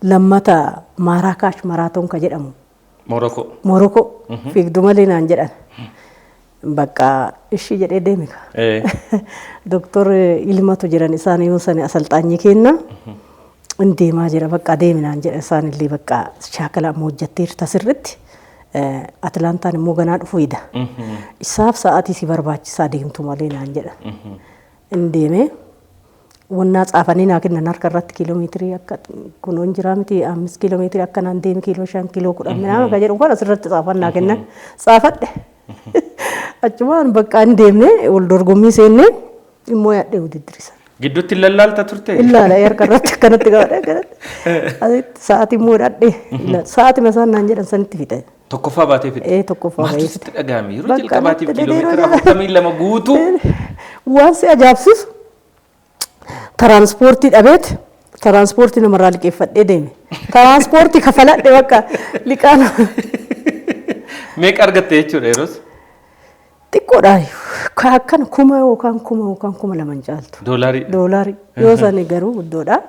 lammata Maaraakaash maraatoon ka jedhamu. Morokoo fiigdu malee naan jedhan. Bakka ishii jedhee deeme ka. Doktor Ilmatu jiran isaan yoo sani asalxaanyii kenna. Deemaa jira bakka deeminaan jedha isaan illee bakka shaakala ammoo hojjetteerta sirriitti. Atlaantaan immoo ganaa dhufuudha. Isaaf sa'aatii si barbaachisaa deemtu malee naan jedha. Deemee wannaa xaafanii naa kennan harka irratti kiiloomeetirii akka kunuun jiraa miti 5 kiiloomeetirii akka naan deeme kiiloo 5 kiiloo 10 minaan ka jedhu kan asirratti xaafannaa kennan xaafadhe. Achumaan bakka hin deemne wal dorgommii seennee immoo yaadhee udiddirisa. Gidduutti lallaalta turte? Illaala harka irratti akkanatti qabadhe sa'aatii immoo dhadhee sa'aatii masaan naan jedhan sanitti fixe. Tokkoffaa baatee fixe? Tokkoffaa baatee fixe. Maaltu sitti dhagahame? Yeroo jalqabaatiif kiiloomeetira 42 guutuu? Waan si ajaa'ibsiisu tiranspoortii dhabeet tiranspoortii namarraa liqeeffadhee deeme. Tiranspoortii kafaladhe bakka liqaan. Meeqa argatte jechuudha yeroos? Xiqqoodha. Akkan kuma yookaan kuma laman caaltu. Doolaarii. Yoo sani garuu guddoodha.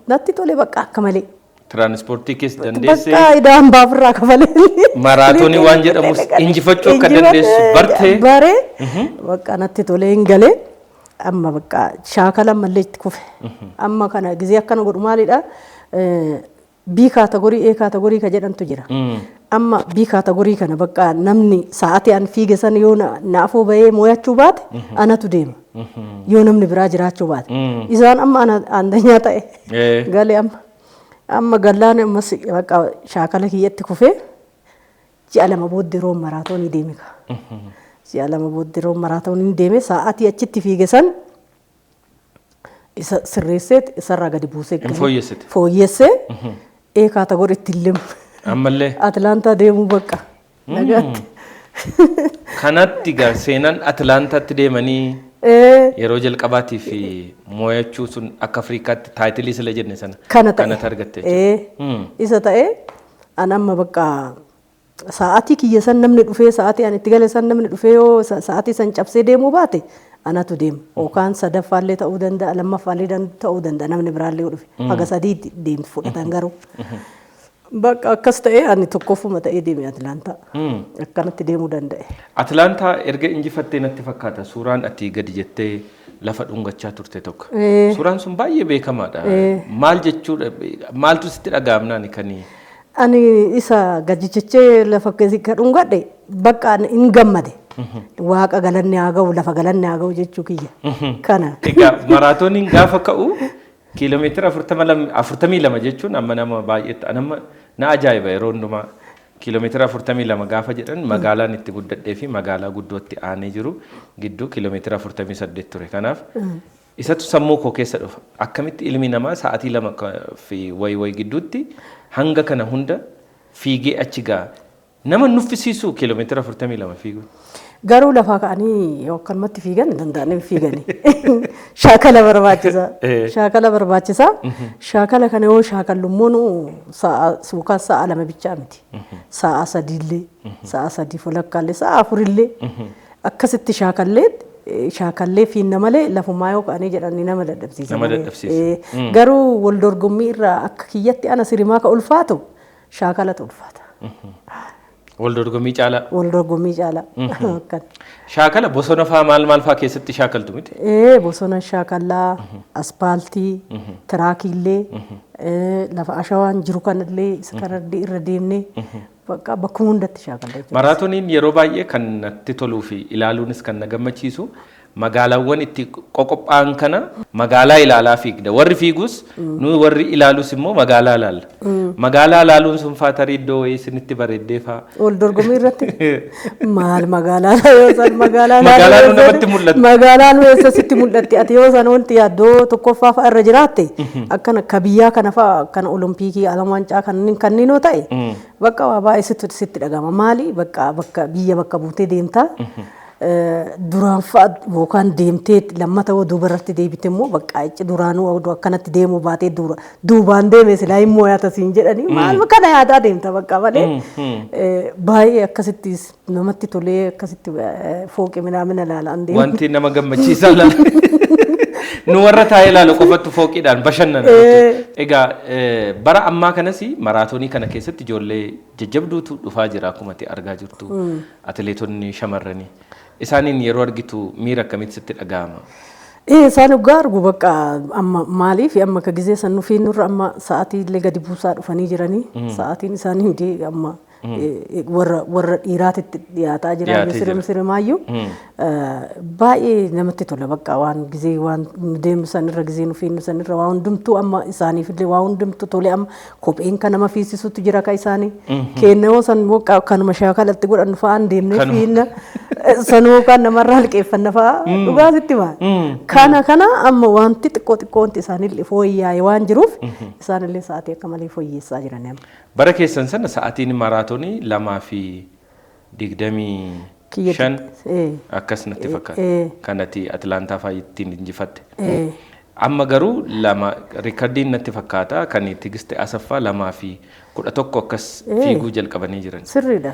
Natti tole bakka akka malee. Tiranspoortii keessa dandeessee. Bakka idaan baafirraa kafalee. Maraatoonii waan jedhamus injifachuu akka dandeessu bartee. Baree bakka natti tolee hin galee. Amma bakka shaakala mallee itti kufe. Amma kana gizee akkana godhu maalidha? B kaatagorii A kaatagorii ka jedhantu jira. Amma B kaatagorii kana bakka namni sa'aatii an fiige san yoo naafoo bahee moo'achuu baate anatu deema. Yoo namni biraa jiraachuu baate. Isaan amma andanyaa ta'e. Galee amma gallaan ammas bakka shaakala kiyyatti kufee ji'a 2 booddee roon maraatoonii deeme ka. Ji'a 2 booddee roon maraatoonii deeme sa'aatii achitti fiige san isa sirreessee isarraa gadi buusee. Fooyyessee. A kaatagorii itti illee. Ammallee. Atlaantaa deemuu bakka. Nagaatti. Kanatti gaa seenaan Atlaantaatti deemanii yeroo jalqabaatiif moo'achuu sun akka Afrikaatti taayitilii sila jenne sana. Kanatti argatte. Isa ta'ee an amma bakka sa'aatii kiyya san namni dhufee sa'aatii an itti gale san namni dhufee yoo sa'aatii san cabsee deemuu baate anatu deema. Yookaan sadaffaallee ta'uu danda'a lammaffaallee ta'uu danda'a namni biraallee yoo dhufe. Haga 3 deemtu fudhatan garuu. Bakka akkas ta'ee ani tokkoffuma ta'ee deeme Atlaantaa. Akkanatti deemuu danda'e. Atlaantaa erga injifattee natti fakkaata suuraan ati gadi jettee lafa dhungachaa turte tokko. Suuraan sun baay'ee beekamaadha. Maal jechuudha maaltu sitti dhaga'amnaan kanii? Ani isa gadi jechee lafa ka dhungadhe bakka hin gammade. Waaqa galanni haa ga'u lafa galanni haa ga'u jechuu kiyya. Kana. Egaa maraatooniin gaafa ka'u kiiloomeetira 42 jechuun amma nama baay'eetti anama na ajaa'iba yeroo hundumaa kiiloomeetira 42 gaafa jedhan magaalaan itti guddadhee fi magaalaa guddootti aanee jiru gidduu kiiloomeetira 48 ture. Kanaaf isatu sammuu koo keessa dhufa. Akkamitti ilmi namaa sa'aatii 2 fi wayi gidduutti hanga kana hunda fiigee achi gaa Nama nuffisiisu kiiloomeetira 42 fiiguun. Garuu lafaa ka'anii akkanumatti fiigan danda'anii fiiganii. Shaakala barbaachisa. Shaakala barbaachisa. Shaakala kana yoo shaakalummoon suukaan sa'a 2 bichaa miti. Sa'a 3 illee, sa'a 3 folakkaallee, sa'a 4 illee akkasitti shaakallee fiinna malee lafumaa yoo ka'anii jedhanii nama dadhabsiisa. Nama dadhabsiisa. Garuu wal dorgommii irraa akka kiyyatti ana sirimaa ka ulfaatu shaakalatu ulfaata. Wal dorgommii caalaa. Wal dorgommii caalaa. Shaakala bosona fa'aa maal fa'aa keessatti shaakaltu miti? Bosona shaakallaa, aspaaltii, tiraakiillee, lafa ashawaan jiru kanallee isa kanallee irra deemnee bakka hundatti shaakallaa. Maraatooniin yeroo baay'ee kan natti toluu fi ilaaluunis kan na gammachiisu magaalaawwan itti qoqophaa'an kana magaalaa ilaalaa fiigda. Warri fiigus nu warri ilaalus immoo magaalaa ilaalla. Magaalaa ilaaluun sun fa'aa tarii iddoo wayii isinitti bareeddee fa'aa. Wal dorgommii irratti maal magaalaa yoo san magaalaa magaalaan namatti mul'atu. Magaalaan weessa sitti mul'atti ati yoo san wanti yaaddoo tokkoffaa fa'a irra jiraatte akkana ka biyyaa kana fa'a akkana olompikii alam waancaa kanneen yoo ta'e bakka waa baay'ee sitti dhagama. Maali bakka biyya bakka buutee deemtaa. Duraan fa'a yookaan deemtee lammata yoo duubarratti deebite immoo bakka itti duraanuu akkanatti deemuu baatee duubaan deeme silaa immoo yaatasiin jedhanii maal kana yaadaa deemta bakka malee baay'ee akkasitti namatti tolee akkasitti fooqi midhaan ilaalaan deemu. Wanti nama gammachiisaa laala. Nu warra taa'ee ilaalu qofatu fooqiidhaan bashannana. Egaa bara ammaa kanas maraatoonii kana keessatti ijoollee jajjabduutu dhufaa jira akkuma argaa jirtu atileetonni shamarranii. Isaaniin yeroo argitu miira akkamitti sitti dhaga'ama? Isaan dhugaa argu bakka amma maaliif amma ka gizee san nufi nurra amma sa'aatii illee gadi buusaa dhufanii jiranii sa'aatiin isaanii hundi amma warra dhiiraatitti dhiyaataa jiran sirimaayyuu baay'ee namatti tola bakka waan gizee waan deemu sanirra gizee nufi sanirra waa hundumtuu amma isaaniif illee waa hundumtuu tole amma kopheen kan nama fiisisutti jira ka isaanii kennoo san bakka kanuma shaakalatti godhannu fa'aan deemnee fiinna sanuu kan namarraa liqeeffanna fa'aa dhugaa sitti maal kana amma wanti xiqqoo wanti isaanii fooyya'ee waan jiruuf isaanillee sa'aatii akka malee fooyyeessaa jiran amma. Bara keessan sana sa'aatiin maraatoonii 2:25 akkas natti fakkaata. Kanatti Atilaantaa fa'aa ittiin injifatte. Amma garuu riikardiin natti fakkaata kan Tigiste Asaffaa 2:11 akkas fiiguu jalqabanii jiran. Sirriidha.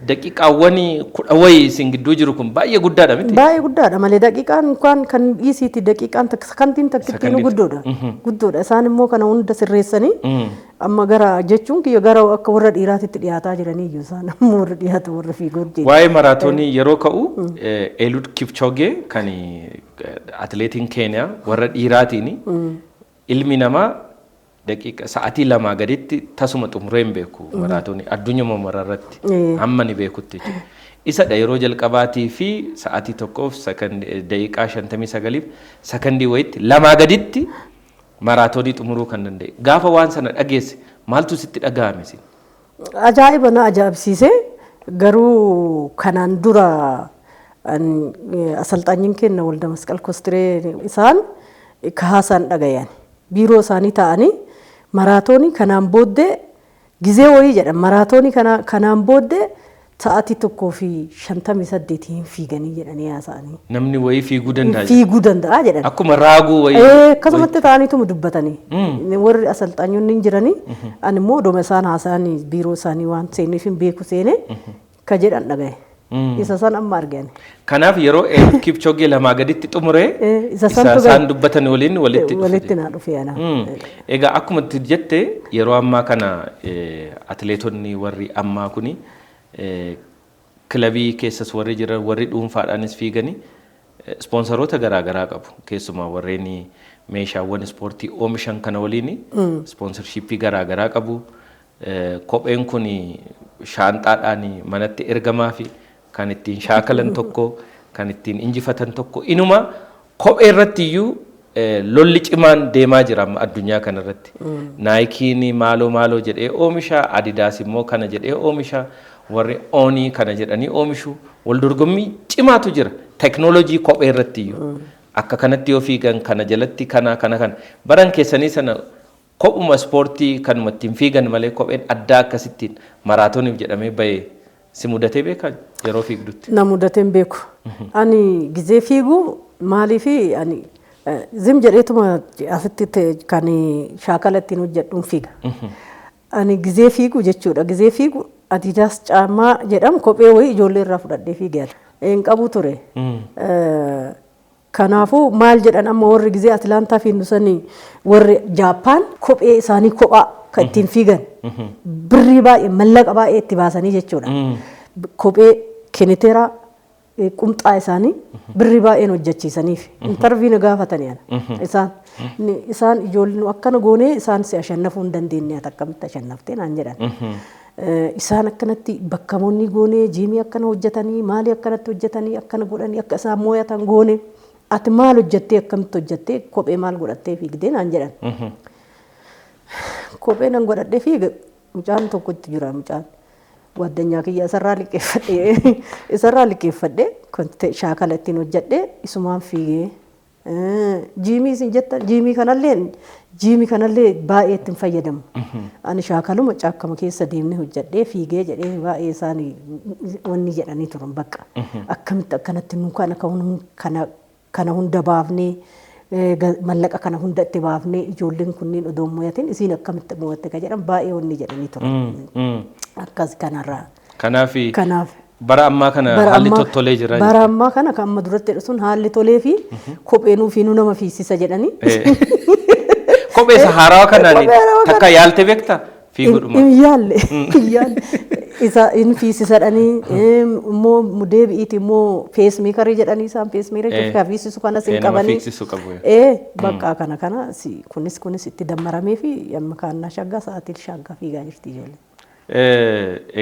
Daqiiqaawwan 10 wayii isin gidduu jiru kun baay'ee guddaadha miti? Baay'ee guddaadha malee daqiiqaan kan dhiisiiti daqiiqaan sakantiin takkittiin guddoodha. Guddoodha isaan immoo kana hunda sirreessanii amma gara jechuun kiyya gara akka warra dhiiraatitti dhiyaataa jiranii iyyuu isaan ammoo warra dhiyaatu warra fiiguu hojjetu. Waa'ee maraatoonii yeroo ka'u Eliud Kipchoge kan atileetiin Keeniyaa warra dhiiraatiin ilmi namaa daqiiqa sa'aatii 2 gaditti tasuma xumuree hin beeku maraatoonii addunyaa mararratti amma ni beekutti jechuudha. Isadha yeroo jalqabaatii fi sa'aatii 1 daqiiqaa 59 sakandii wayitti 2 gaditti maraatoonii xumuruu kan danda'e. Gaafa waan sana dhageesse maaltu sitti dhaga'ame? Ajaa'iba na ajaa'ibsiise garuu kanaan dura asalxaanyiin kenna walda masqal kostiree isaan kaasaan dhagayan biiroo isaanii ta'anii maraatoonii kanaan booddee gizee wayii jedhan maraatoonii kanaan booddee sa'aatii 1:58 fiiganii jedhanii haasa'anii. Namni wayii fiiguu danda'a. Fiiguu danda'a jedhan. Akkuma raaguu wayii. Akkasumatti ta'aniitu dubbatanii. Warri asalxaanyonni jiranii ani immoo oduma isaan haasa'anii biiroo isaanii waan seeneef hin beeku seenee ka jedhan dhagaye. Isa san amma argani. Kanaaf yeroo Kipchoge 2 gaditti xumuree isa san dubbatan waliin walitti na dhufe yana. Egaa akkuma jette yeroo ammaa kana atileetonni warri ammaa kuni kilabii keessas warri jiran warri dhuunfaadhaanis fiiganii ispoonsaroota garaagaraa qabu. Keessumaa warreen meeshaawwan ispoortii oomishan kana waliin ispoonsarshiippii garaagaraa qabu. Kopheen kun shaanxaadhaan manatti ergamaa fi kan ittiin shaakalan tokko kan ittiin injifatan tokko inuma kophee irratti iyyuu lolli cimaan deemaa jira amma addunyaa kanarratti. Naayikiin maaloo jedhee oomisha, Adidaas immoo kana jedhee oomisha, warri Oonii kana jedhanii oomishu wal dorgommii cimaatu jira teknoolojii kophee irratti iyyuu. Akka kanatti yoo fiigan kana jalatti kana baran keessanii sana kophuma ispoortii kanuma ittiin fiigan malee kopheen addaa akkasittiin maraatooniif jedhamee bahee si mudatee beekaa yeroo fiigdutti? Na mudatee hin beeku. Ani gizee fiigu maaliifi ani zim jedheetuma asitti kan shaakala ittiin hojjedhuun fiiga. Ani gizee fiigu jechuudha. Gizee fiigu Adidas caammaa jedhamu kophee wayii ijoollee irraa fudhadhee fiigeera. Hin qabu ture. Kanaafuu maal jedhan amma warri gizee Atilaantaa fiinnu sanii warri Jaappaan kophee isaanii kophaa kan ittiin fiigan birrii baay'ee mallaqa baay'ee itti baasanii jechuudha. Kophee Keniteeraa qumxaa isaanii birrii baay'een hojjechiisaniif intarviina gaafatanii isaan ijoolleen akkana goonee isaan si ashannafuu hin dandeenye akkamitti ashannaftee naan jedhan. Isaan akkanatti bakkamoonni goonee jiimii akkana hojjetanii maalii akkanatti hojjetanii akkana godhanii akka isaan mooyatan goone ati maal hojjettee akkamitti hojjettee kophee maal godhattee fiigdee naan jedhan. Kophee nan godhadhee fiige mucaan tokkotti jira mucaan ጓደኛ kiyya isarraa liqeeffadhee shaakala ittiin hojjedhee isumaan fiigee jiimii isin jettan jiimii kanallee baay'ee ittiin fayyadamu. Ani shaakaluma caakkama keessa deemnee hojjedhee fiigee jedhee baay'ee isaanii wanni jedhanii turan bakka akkamitti akkanatti nu kana hunda baafnee mallaqa kana hunda itti baafnee ijoolleen kunniin odoo mooyatiin isiin akkamitti mooyatte ka jedhan baay'ee wanni jedhanii turan. Akkas kanarraa. Kanaaf bara ammaa kana haalli toltolee jira. Bara ammaa kana kan amma duratti jedhu sun haalli tolee fi kopheenuu fi nu nama fiisisa jedhanii. Kophee isa haarawaa kanaan takka yaalte beektaa? Fiiguudhuma. Yaalle. Isa in fiisisadhanii immoo deebi'iiti immoo feesmeekarii jedhanii isaan feesmeekarii kan fiisisu kanas hin qabanii. Bakka kana kunis itti dammaramee fi amma kaannaa shaggaa sa'aatiin shaggaa fiigaa jirti ijoollee.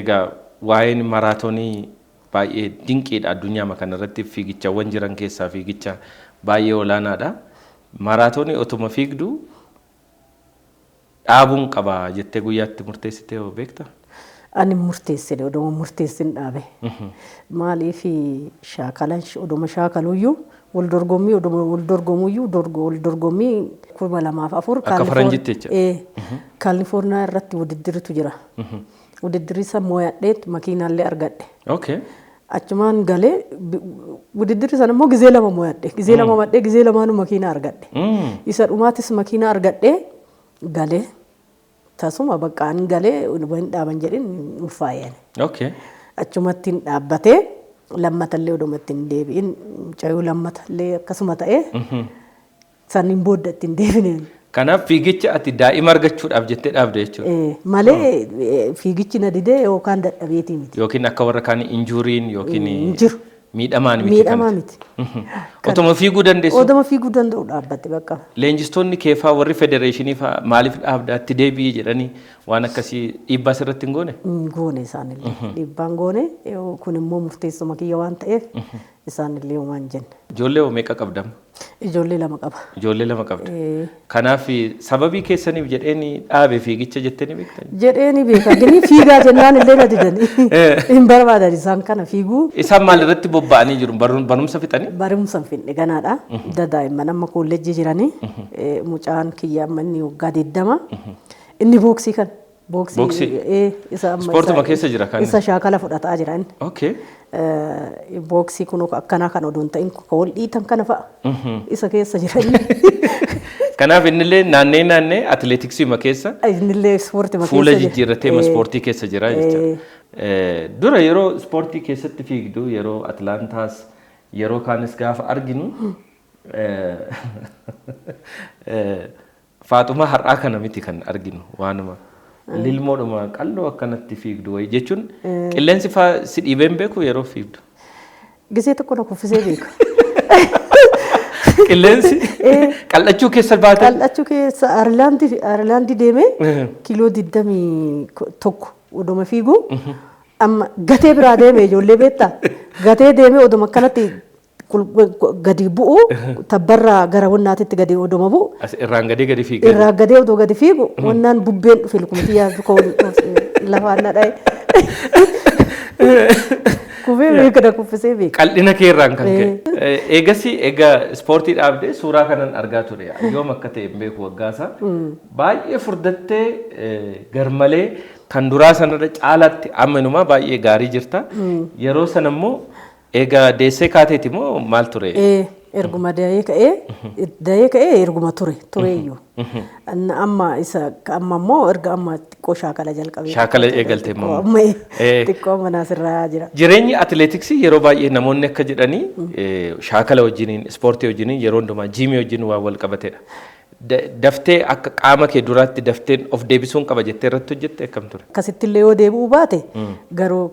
Egaa waa'een maraatoonii baay'ee dinqiidha addunyaa kanarratti fiigichawwan jiran keessaa fiigicha baay'ee olaanaadha. Maraatoonii otuma fiigdu dhaabuun qaba jettee guyyaatti murteessitee yoo beektaa? Ani murteessine oduma murteessin dhaabe. Maaliif shaakalan oduma shaakaluyyuu wal dorgommii oduma wal dorgomuyyuu wal dorgommii 2004 akka faranjitti jecha. Kaalifoorniyaa irratti wudiddiritu jira. Wudiddiri san mooyadheet makiinaallee argadhe. Achumaan galee wudiddiri san immoo gizee lama mooyadhe. Gizee lama madhee gizee lamaanu makiina argadhe. Isa dhumaatis makiina argadhee galee. Tasuma bakka an galee hin dhaaban jedhin ulfaayeen. Achumatti hin dhaabbatee lammatallee odumatti hin deebi'in mucayyuu lammatallee akkasuma ta'ee saniin booda itti hin deebineen. Kanaaf fiigicha ati daa'ima argachuudhaaf jettee dhaabde jechuudha. Malee fiigichi na didee yookaan dadhabeetii miti. Yookiin akka warra kaan injuuriin yookiin jiru. Miidhamaan miti. Miidhamaa miti. Otuma fiiguu dandeessu. Otuma fiiguu danda'u dhaabbatte bakka. Leenjistoonni keefaa warri federeeshinii maaliif dhaabdaatti deebi'ee jedhanii waan akkasii dhiibbaa sirratti hin goone? Goone isaanillee. Dhiibbaan goone kun immoo murteessuma kiyya waan ta'eef isaanillee waan jenne. Ijoollee meeqa qabdama? Ijoollee lama qaba. Ijoollee lama qabda. Kanaaf sababii keessaniif jedheeni dhaabe fiigicha jettanii beektan? Jedheeni beeka. Gini fiigaa jennaan illee na didanii. Hin barbaadan isaan kana fiiguu. Isaan maalirratti bobba'anii jiru? Barumsa fixanii? Barumsa hin fixne ganaadha. Daa'imman amma kolleejjii jiranii. Mucaan kiyya amma inni waggaa 20. Inni booksii kan. Booksii? Ispoortuma keessa jira kan? Isa shaakala fudhataa jira inni. Booksii kun akkanaa kan oduun ta'in wal dhiitan kana fa'a. Isa keessa jiran. Kanaaf innillee naannee atileetiksii keessa innillee ispoortii keessa fuula jijjiirratee ispoortii keessa jira jechuudha. Dura yeroo ispoortii keessatti fiigdu yeroo Atilaantaas yeroo kaanis gaafa arginu Faaxumaa har'aa kana miti kan arginu waanuma lilmoodhuma qalloo akkanatti fiigdu wayi jechuun qilleensi si dhiibee hin beeku yeroo fiigdu. Gisee tokko na kuffisee beeku. Qilleensi qal'achuu keessa baate. Qal'achuu keessa Ayirlaandii deemee kiiloo 21 oduma fiigu amma gatee biraa deemee ijoollee beektaa gatee deemee oduma akkanatti gadi bu'u tabbarraa gara wannaatitti gadi oduma bu'u. Irraan gadi fiigu. Irraan gadee odoo gadi fiigu wannaan bubbeen dhufe lukumti yaadu koo lafaan na dhaye. Kubbee beekna kuffisee beeka. Qal'ina keerraan kan ka'e. Egaa ispoortii dhaabdee suuraa kanan argaa ture. Yoom akka ta'e hin beeku waggaasaa. Baay'ee furdattee garmalee kan duraa sanarra caalaatti ammanumaa baay'ee gaarii jirta. Yeroo sana immoo egaa deessee kaateeti moo maal ture? Erguma dayee ka'ee erguma tureeyyuu. Amma immoo erga amma xiqqoo shaakala jalqabee. Shaakala eegaltee immoo. Xiqqoo manaas irraa jira. Jireenyi atileetiksii yeroo baay'ee namoonni akka jedhanii shaakala wajjiniin ispoortii wajjiniin yeroo hundumaa jiimii wajjin waan wal qabatedha. Daftee akka qaama kee duraatti dafteen of deebisuun qaba jettee irratti hojjette akkam ture? Akkasittillee yoo deebi'uu baate garuu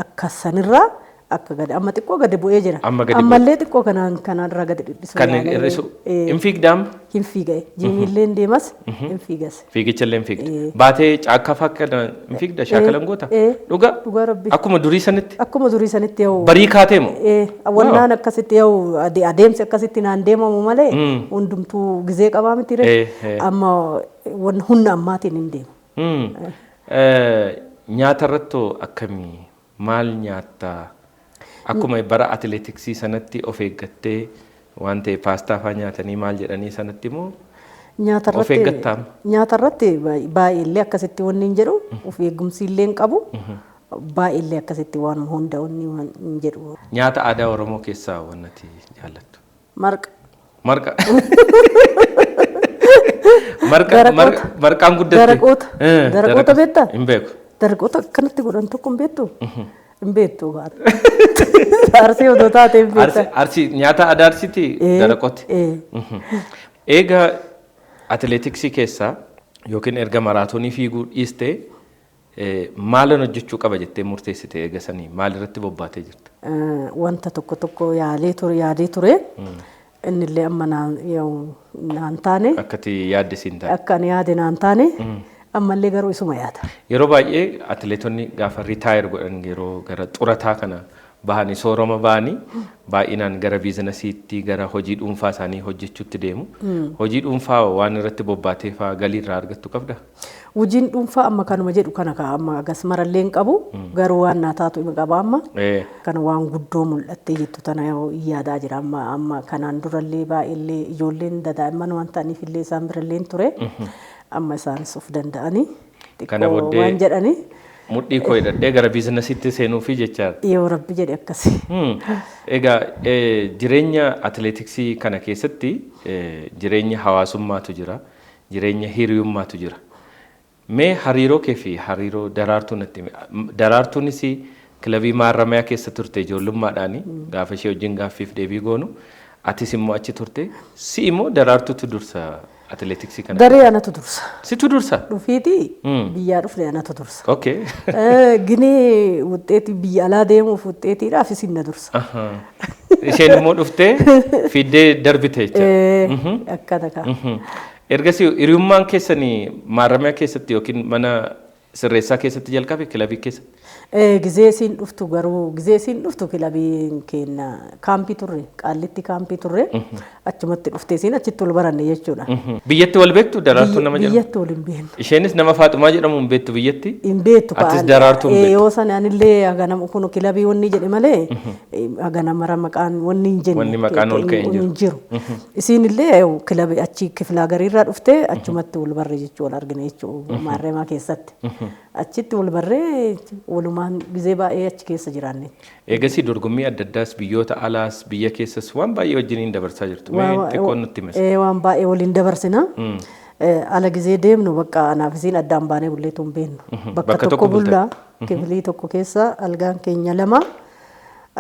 akka sanirraa akka gadi amma xiqqoo gadi bu'ee jira. Ammallee xiqqoo kanarraa gadi dhidhisu. Kan hir'isu hin fiigdaam? Hin fiiga'e. Jiimiillee hin deemas hin fiigas. Fiigichallee hin fiigda. Baatee caakkaa fakkana hin fiigda shaakalan goota? Dhugaa? Dhugaa rabbi. Akkuma durii sanitti? Akkuma durii sanitti yoo. Barii kaatee moo? Wannaan akkasitti yoo adeemsi akkasitti naan deemamu malee hundumtuu gizee qabaa miti amma humna ammaatiin hin deemu. Nyaata irratti akkamii maal nyaattaa? Akkuma bara atileetiksii sanatti of eeggattee waan ta'e paastaa fa'aa nyaatanii maal jedhanii sanatti immoo of eeggattaam? Nyaata irratti baay'eellee akkasitti wanni hin jedhu of eegumsi illee hin qabu baay'eellee akkasitti waan hunda wanni hin jedhu. Nyaata aadaa Oromoo keessaa wannati jaallattu? Marqa. Marqa. Marqaan guddatte? Daraqoota. Daraqoota beektaa? Hin beeku. Daraqoota akkanatti godhan tokko hin beektu? Hin beektu baata. Arsii odoo taate hin beekta. Arsii nyaata aadaa Arsiiti daraqooti. Egaa atileetiksii keessaa yookiin erga maraatoonii fiiguu dhiistee maalan hojjechuu qaba jettee murteessite eega sanii maal irratti bobbaatee jirta? Wanta tokko yaadee ture. Innillee amma naan taane. Akkati yaadde siin taane. Akka ani yaade naan taane. Ammallee garuu isuma yaada. Yeroo baay'ee atileetonni gaafa ritaayir godhan yeroo gara xurataa kana bahanii sooroma bahanii baay'inaan gara biizinasiitti gara hojii dhuunfaa isaanii hojjechuutti deemu. Hojii dhuunfaa waan irratti bobbaatee fa'aa galii irraa argattu qabda? Hojiin dhuunfaa amma kanuma jedhu kana amma agas marallee hin qabu garuu waan naa taatu hin qaba amma kana waan guddoo mul'attee jettu tana yaadaa jira amma kanaan durallee baay'eellee ijoolleen daa'imman waan ta'aniif illee isaan birallee ture. Amma isaanis of danda'anii xiqqoo waan jedhanii. Mudhii koo hidhadhee gara biizinasiitti seenuufi jechaadha. Yoo rabbi jedhe akkasi. Egaa jireenya atileetiksii kana keessatti jireenya hawaasummaatu jira, jireenya hiriyummaatu jira. Mee hariiroo kee fi hariiroo daraartuu natti daraartuunis kilabii maarramayaa keessa turte ijoollummaadhaani gaafa ishee wajjin gaaffiif deebii goonu atis immoo achi turte si immoo daraartuutu dursa atileetiksii kana. Daree anatu dursa. Situ dursa? Dhufiiti biyyaa dhufne anatu dursa. Okay. Ginee wuxxeetii biyya alaa deemuuf wuxxeetiidhaaf isin na dursa. Isheen immoo dhuftee fiddee darbite jecha. Akkana kaa. Ergasii hiriyummaan keessanii maarramiyaa keessatti yookiin mana sirreessaa keessatti jalqabe kilabii keessatti? Gizee isiin dhuftu garuu gizee isiin dhuftu kilabiin keenya kaampii turre qaallitti kaampii turre achumatti dhuftee isiin achitti wal baranne jechuudha. Biyyatti wal beektu daraartuu nama jedhamu? Biyyatti wal hin beeknu. Isheenis nama Faaxumaa jedhamu hin beektu biyyatti? Hin beektu. Atis daraartuu hin beektu? Yoo sana anillee haganam kun kilabii wanni jedhe malee haganamara maqaan wanni hin jenne. Wanni maqaan ol ka'e hin jiru. Isiin illee kilabii achi kiflaa gariirraa dhuftee achumatti wal barre jechuu wal argine jechuu maarreemaa keessatti. Achitti wal barree walumaan gizee baay'ee achi keessa jiraanne. Eegasii dorgommii adda addaas biyyoota alaas biyya keessas waan baay'ee wajjiniin dabarsaa jirtu. Mee xiqqoon nutti himi? Waan baay'ee waliin dabarsina. Ala gizee deemnu bakka anaaf isiin addaan baanee bulleetu hin beeknu. Bakka tokko bullaa kifilii tokko keessa algaan keenya lama.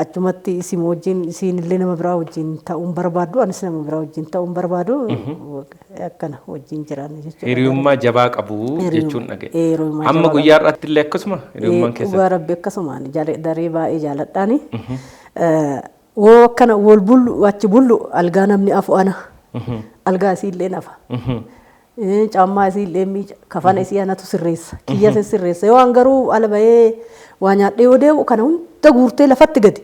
Achumatti isin wajjin isiin illee nama biraa wajjin ta'uun barbaadu anis nama biraa wajjin ta'uun barbaadu akkana wajjin jiraanne jechuudha. Hiriyummaa jabaa qabu jechuun dhaga'e. Amma guyyaa har'aatti illee akkasuma hiriyummaan keessatti. Dhugaa rabbi akkasumaan daree baay'ee jaalladhaani. Woo akkana wal bullu achi bullu algaa namni afu ana. Algaa isii illee nafa. Caammaa isii illee miica kafana isii anatu sirreessa. Kiyya sirreessa. Yoo an garuu ala bahee waa nyaadhee yoo deemu kana hunda guurtee lafatti gadi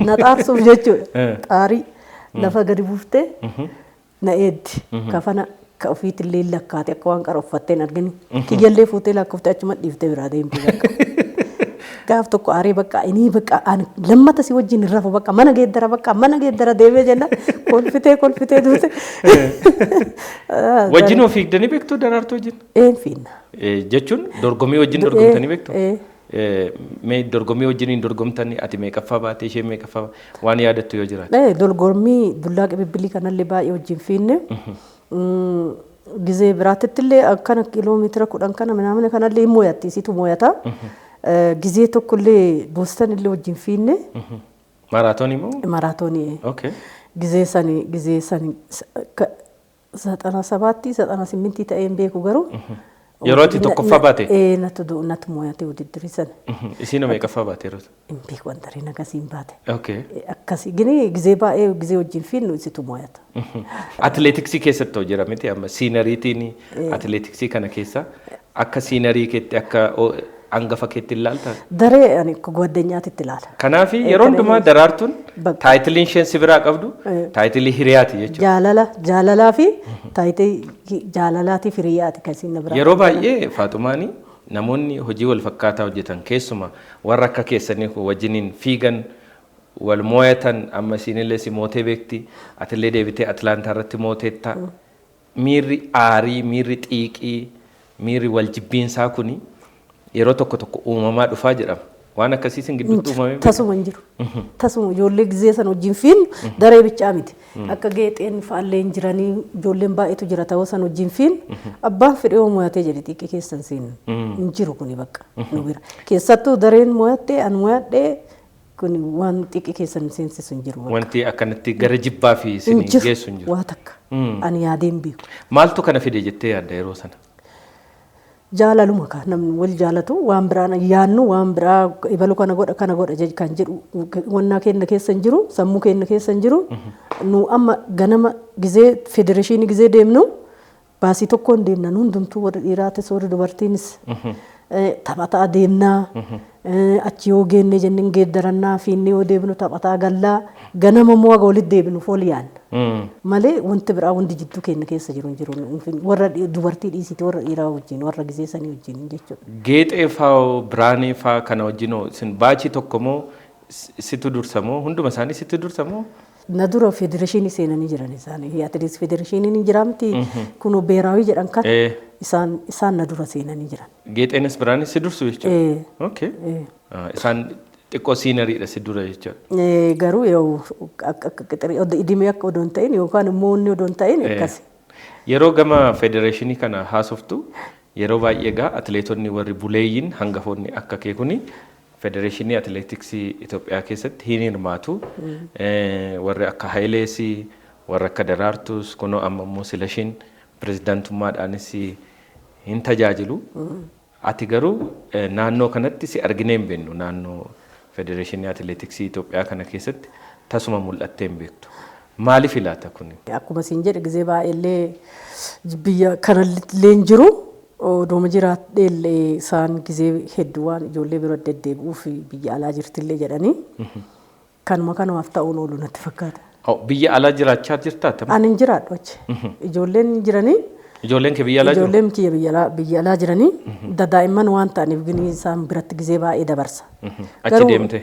na xaarsuuf jechuudha. Xaarii lafa gadi buuftee na eeddi. Kafana ka ofiitillee lakkaate akka waan qara uffattee hin argini. Kiyyallee fuutee lakkooftee achuma dhiiftee biraa deemti. gaaf tokko aaree bakka inni bakka lammata si wajjin rafu bakka mana geeddara deemee jenna kolfitee duute. Wajjin of fiigdanii beektuu Daraartuu wajjin? Fiinna. Jechuun dorgommii wajjin dorgomtanii beektuu? Mee dorgommii wajjiniin dorgomtanii ati meeqaffaa baatee ishee meeqaffaa waan yaadattu yoo jiraate? Dorgommii dullaa qibibbilii kanallee baay'ee wajjin fiinne. Gizee biraattillee akkana kiiloomeetira 10 kana minamina kanallee mooyatti isitu mooyata. Gizee tokkollee Boostanillee wajjin fiinne. Maraatoonii moo? Maraatoonii. Okay. Gizee sani 97 ta'een beeku garuu. Yeroo ati tokkoffaa baate? Natu mooyatee wudiddirii sana. Isiin meeqaffaa baate yeroo? Beeku wantareen akkasiin baate. Okay. Akkasii gini gizee baay'ee gizee wajjin fiinnu isitu mooyata. Atileetiksii keessatti hoo jira miti amma siinariitiin atileetiksii kana keessa akka siinarii keetti akka hangafa keetti ilaalta? Daree ani gwaddeenyaatitti ilaala. Kanaaf yeroo hundumaa Daraartuun taayitiliin isheen si biraa qabdu taayitilii hiriyaati jechuudha. Jaalalaa fi taayitilii jaalalaati fi hiriyaati kan isin biraa. Yeroo baay'ee Faaxumaanii namoonni hojii wal fakkaataa hojjetan keessuma warra akka keessanii wajjiniin fiigan wal mooyatan amma isinillee si mootee beekti atillee deebitee Atlaantaa irratti mooteetta miirri aarii miirri xiiqii miirri wal jibbiinsaa kuni yeroo tokko uumamaa dhufaa jedhama. Waan akkasiisin gidduutti uumamee tasuma hin jiru. Tasuma ijoollee gizee sana wajjin fiin daree bichaa miti. Akka geexeen faalleen jiranii ijoolleen baay'eetu jira ta'uu sana wajjin fiin abbaan fedhee mooyatee jedhe xiqqee keessan siin hin jiru kuni bakka nu bira. Keessattuu dareen mooyattee an mooyadhee kuni waan xiqqee keessan seensisu hin jiru. Wanti akkanatti gara jibbaa fi isin geessu hin jiru. Waa takka ani yaadeen beeku. Maaltu kana fide jettee yaadda yeroo sana? Jaalaluma kan namni wal jaalatu waan biraan yaannu waan biraa ibalu kana godha kan jedhu wannaa keenya keessa hin jiru sammuu keenya keessa hin jiru nu amma ganama gizee federeeshinii gizee deemnu baasii tokkoon deemna hundumtuu warri dhiiraatis warri dubartiinis taphataa deemnaa achi yoo geenne jenneen geeddarannaa fiinnee yoo deebinu taphataa gallaa ganama immoo aga walitti deebinu fooliyaan malee wanti biraa wanti jidduu keenya keessa jiru hin jiru warra dubartii dhiisiti warra dhiiraa wajjin warra gizee sanii wajjin jechuudha. Geexee faa biraanii faa kana wajjinoo isin baachii tokko moo situ dursa moo hunduma isaanii situ dursa moo? Na dura federeeshinii seenanii jiran isaanii atileetiks federeeshiniin hin jiraamti kunoo beeraawii jedhan kan isaan na dura seenanii jiran. Geexeenis biraanii si dursu jechuudha. Okay. Isaan xiqqoo siinariidha si dura jechuudha. Garuu yoo idimee akka odoon ta'in yookaan immoo inni odoon ta'in akkasi. Yeroo gama federeeshinii kana haasoftu yeroo baay'ee gaa atileetonni warri buleeyyiin hangafoonni akka kee kuni federeeshinii atileetiksii Itoophiyaa keessatti hin hirmaatu. Warri akka Hayileesii warra akka Daraartuus kunoo amma immoo Silashiin pirezidaantummaadhaanis hin tajaajilu. Ati garuu naannoo kanatti si arginee hin beeknu naannoo federeeshinii atileetiksii Itoophiyaa kana keessatti tasuma mul'attee hin beektu. Maaliif ilaata kun? Akkuma siin jedhe gizee baay'eellee biyya kanallee hin jiru. Odooma jiraadheellee isaan gizee hedduu waan ijoollee bira deddeebi'uuf biyya alaa jirtillee jedhanii kanuma kanaaf ta'uun oolu natti fakkaata. Biyya alaa jiraachaa jirtaa? Ani hin jiraadhu achi. Ijoolleen jiranii. Ijoolleen kee biyya alaa jiru? Ijoolleen kiyya biyya alaa jiranii daa'imman waan ta'aniif gini isaan biratti gizee baay'ee dabarsa. Achi deemte?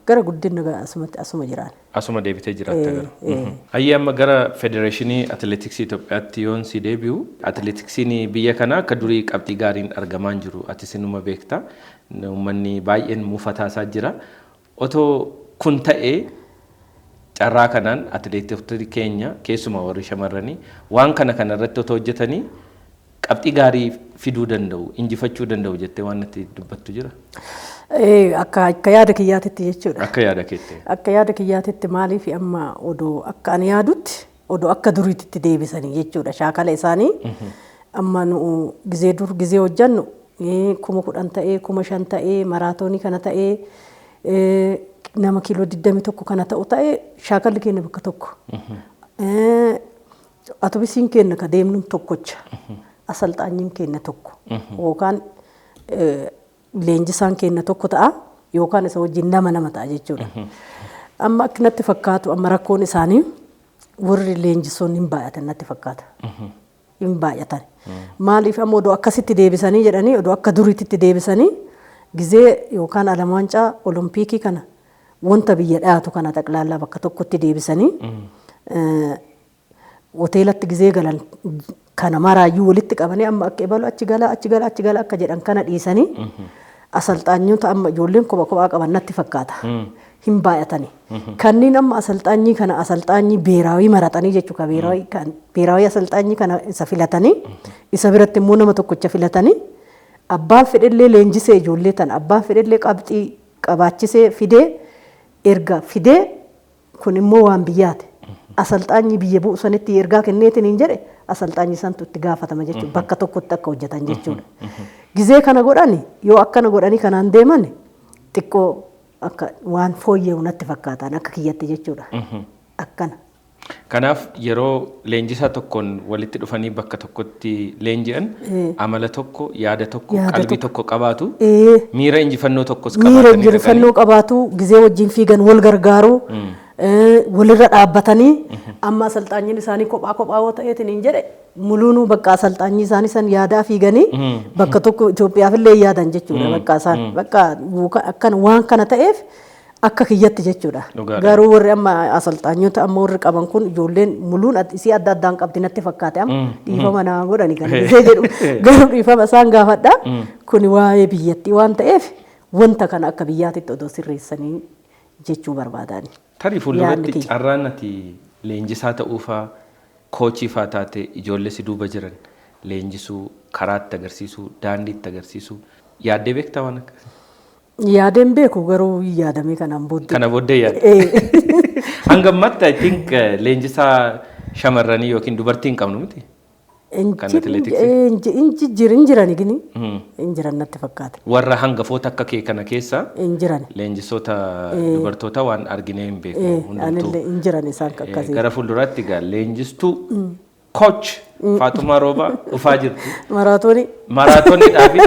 Gara guddina asuma jiraan. Asuma deebitee jiraatta garuu. Ayyee amma gara federeeshinii atileetiksii Itoophiyaatti yoon si deebi'u atileetiksiin biyya kanaa akka durii qabxii gaariin argamaa hin jiru ati sinuma beekta uummanni baay'een muufataasaa jira. Otoo kun ta'ee carraa kanaan atileetota keenya keessumaa warri shamarranii waan kana irratti otoo hojjetanii qabxii gaarii fiduu danda'u injifachuu danda'u jettee waan itti dubbattu jira. Akka yaada kiyyaatitti jechuudha. Akka yaada keetti. Akka yaada kiyyaatitti maaliif amma odoo akka ani yaadutti odoo akka duriitti deebisanii jechuudha shaakala isaanii amma nu gizee hojjannu 10,000 ta'ee 5,000 ta'ee maraatoonii kana ta'ee nama kiiloo 21 kana ta'u ta'ee shaakalli keenya bakka tokko. Atobisiin keenya ka deemnu tokkocha. Asalxaanyiin keenya tokko. Yookaan leenjisaan keenya tokko ta'a yookaan isa wajjin nama ta'a jechuudha. Amma akka natti fakkaatu amma rakkoon isaanii warri leenjisoonni hin baay'atan natti fakkaata. Hin baay'atan. Maaliif amma odoo akkasitti deebisanii jedhanii odoo akka duriitti deebisanii gizee yookaan alama wancaa olompikii kana wanta biyya dhaatu kana xaqlaallaa bakka tokkotti deebisanii hoteelatti gizee galan kana maraayyuu walitti qabanii amma akka ebalu achi gala akka jedhan kana dhiisanii asalxaanyota amma ijoolleen kophaa qaban natti fakkaata. Hin baay'atani. Kanneen amma asalxaanyii kana asalxaanyii beeraawii maratanii jechuudha. Beeraawii asalxaanyii kana isa filatanii isa biratti immoo nama tokkocha filatanii abbaan fedhellee leenjisee ijoollee tan abbaan fedhellee qabxii qabaachisee fidee erga fidee kun immoo waan biyyaati. Asalxaanyii biyya bu'u sanitti ergaa kenneetiin hin jedhe asalxaanyii santu itti gaafatama jechuudha. Bakka tokkotti akka hojjetan jechuudha. Gizee kana godhani yoo akkana godhanii kanaan deeman xiqqoo akka waan fooyya'u natti fakkaataan akka kiyyatti jechuudha. Akkana. Kanaaf yeroo leenjisaa tokkoon walitti dhufanii bakka tokkotti leenji'an amala tokko yaada tokko qalbii tokko qabaatu miira injifannoo tokkos qabaatanii miira injifannoo qabaatu gizee wajjin fiigan wal gargaaru walirra dhaabbatanii amma asalxaanyiin isaanii kophaa yoo ta'eetiin hin jedhe muluunuu bakka asalxaanyii isaanii san yaadaa fiiganii bakka tokko Itoophiyaaf illee yaadan jechuudha bakka isaan bakka akkana waan kana ta'eef akka kiyyatti jechuudha. Garuu warri amma asalxaanyota amma warri qaban kun ijoolleen muluun isii adda addaan qabdi natti fakkaate amma dhiifama naa godhani kan jedhu garuu dhiifama isaan gaafadha kun waa'ee biyyattii waan ta'eef wanta kana akka biyyaatitti odoo sirreessanii jechuu barbaadani. Tarii fuulduratti carraan ati leenjisaa ta'uufaa koochii faa taate ijoollee si duuba jiran leenjisuu karaatti agarsiisuu daandiitti agarsiisuu yaaddee beektaa waan akkasii? Yaadeen beeku garuu yaadamee kanaan booddee. Kana booddee yaadde. Hanga ammaatti I think leenjisaa shamarranii yookiin dubartii hin qabnu miti? Kan atileetiksii? Hin jirani gini. Hin jiran natti fakkaate. Warra hangafoota akka kee kana keessa hin jiran. Leenjisoota dubartoota waan arginee hin beeku. Anillee hin jiran isaan akkasii. Gara fuulduraatti egaa leenjistuu coach Faatumaa Roobaa dhufaa jirti. Maraatooniidhaafi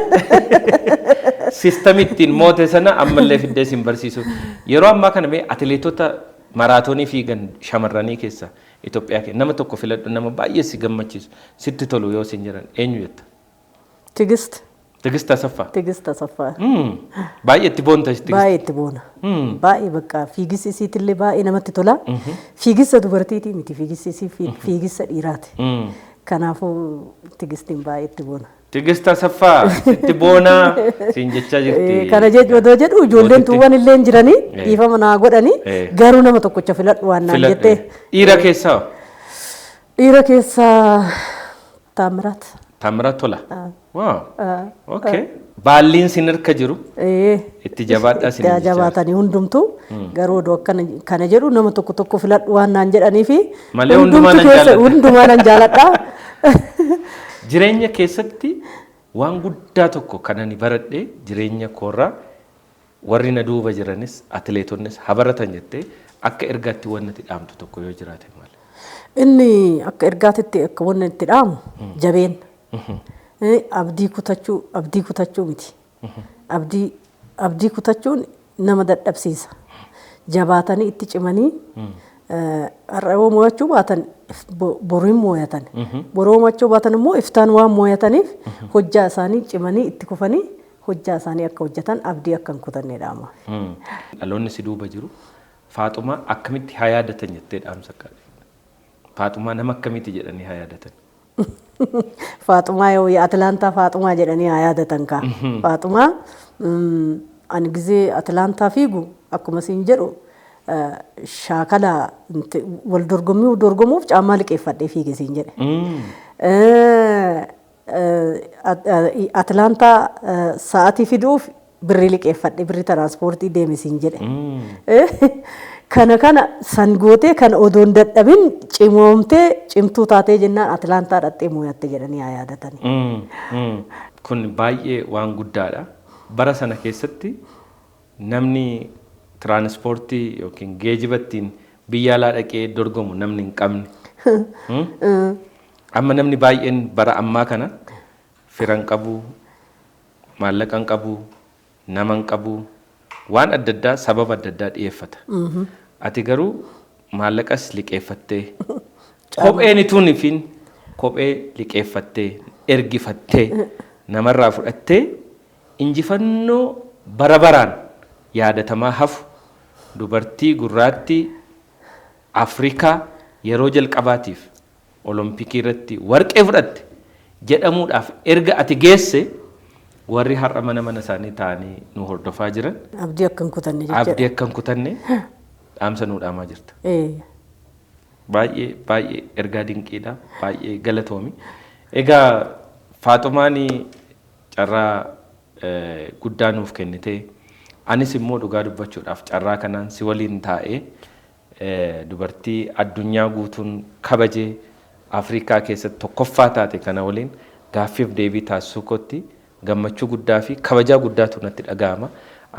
siistamiittiin moote sana ammallee fiddee sin barsiisu. Yeroo ammaa kana mee atileetota maraatoonii fiigan shamarranii keessa Itoophiyaa keessa nama tokko filadhu nama baay'ee si gammachiisu sitti tolu yoo sin jiran eenyu jetta? Tigist. Tigist Asaffaa. Tigist Asaffaa. Baay'ee itti boonta tigist. Baay'ee itti boona. Baay'ee bakka fiigisi isiitillee baay'ee namatti tola. Fiigisa dubartiitii miti fiigisi isii fiigisa dhiiraati. Kanaafuu tigistiin baay'ee itti boona. Tigist Asaffaa sitti boona siin jechaa jirti. Kana odoo jedhu ijoolleen tuuwwan illee jiranii dhiifama naa godhanii garuu nama tokkocha filadhu waan naan jettee. Dhiira keessaa? Dhiira keessaa Taamiraat. Taamiraat Tola. Wow. Okay. Baalliin sin harka jiru. Itti jabaadhaa sin itti jabaatanii hundumtu garuu odoo kana jedhu nama tokko filadhu waan naan jedhanii fi malee hundumaa nan jaaladha. Jireenya keessatti waan guddaa tokko kan ani baradhe jireenya koorraa warri na duuba jiranis atileetonnis habaratan jettee akka ergaatti waan natti dhaamtu tokko yoo jiraate maal? Inni akka ergaatitti akka waan natti dhaamu jabeen. Abdii kutachuu miti. Abdii kutachuun nama dadhabsiisa. Jabaatanii itti cimanii har'aa mo'achuu baatan boriin mo'atan. Boroo mo'achuu baatan immoo iftaan waan mo'ataniif hojjaa isaanii cimanii itti kufanii hojjaa isaanii akka hojjetan abdii akka hin kutanne dhaama. Dhaloonni si duuba jiru Faatumaa akkamitti haa yaadatan jettee dhaamsa qabdi? Faatumaa nama akkamitti jedhanii haa yaadatan? Faatumaa yoo Atilaantaa Faatumaa jedhanii haa yaadatan kaa. Faatumaa ani gizee Atilaantaa fiigu akkuma siin jedhu shaakala wal dorgomuuf caammaa liqeeffadhee fiige siin jedhe. Atilaantaa sa'aatii fiduuf birrii liqeeffadhee birrii tiranspoortii deeme siin jedhe. Kana san gootee kan odoon dadhabin cimoomtee cimtuu taatee jennaan Atilaantaa dhattee moo'atte jedhanii haa yaadatani. Kun baay'ee waan guddaadha. Bara sana keessatti namni tiranspoortii yookiin geejibattiin biyya alaa dhaqee dorgomu namni hin qabne. Amma namni baay'een bara ammaa kana firan qabu, maallaqa hin qabu, nama hin qabu, waan adda addaa sababa adda addaa dhiyeeffata. Ati garuu maallaqas liqeeffattee kopheen ituun ifin kophee liqeeffattee ergifattee namarraa fudhattee injifannoo barabaraan yaadatamaa hafu dubartii gurraattii Afrikaa yeroo jalqabaatiif olompikii irratti warqee fudhatte jedhamuudhaaf erga ati geesse warri har'a mana isaanii taa'anii nu hordofaa jiran abdii akkan kutanne jechuudha. Abdii akkan kutanne dhaamsa nuu dhaamaa jirta. Baay'ee ergaa dinqiidha. Baay'ee galatoomi. Egaa Faaxumaan carraa guddaa nuuf kennite. Anis immoo dhugaa dubbachuudhaaf carraa kanaan si waliin taa'ee dubartii addunyaa guutuun kabajee Afrikaa keessatti tokkoffaa taate kana waliin gaaffiif deebii taasisuu kootti gammachuu guddaa fi kabajaa guddaatu natti dhaga'ama.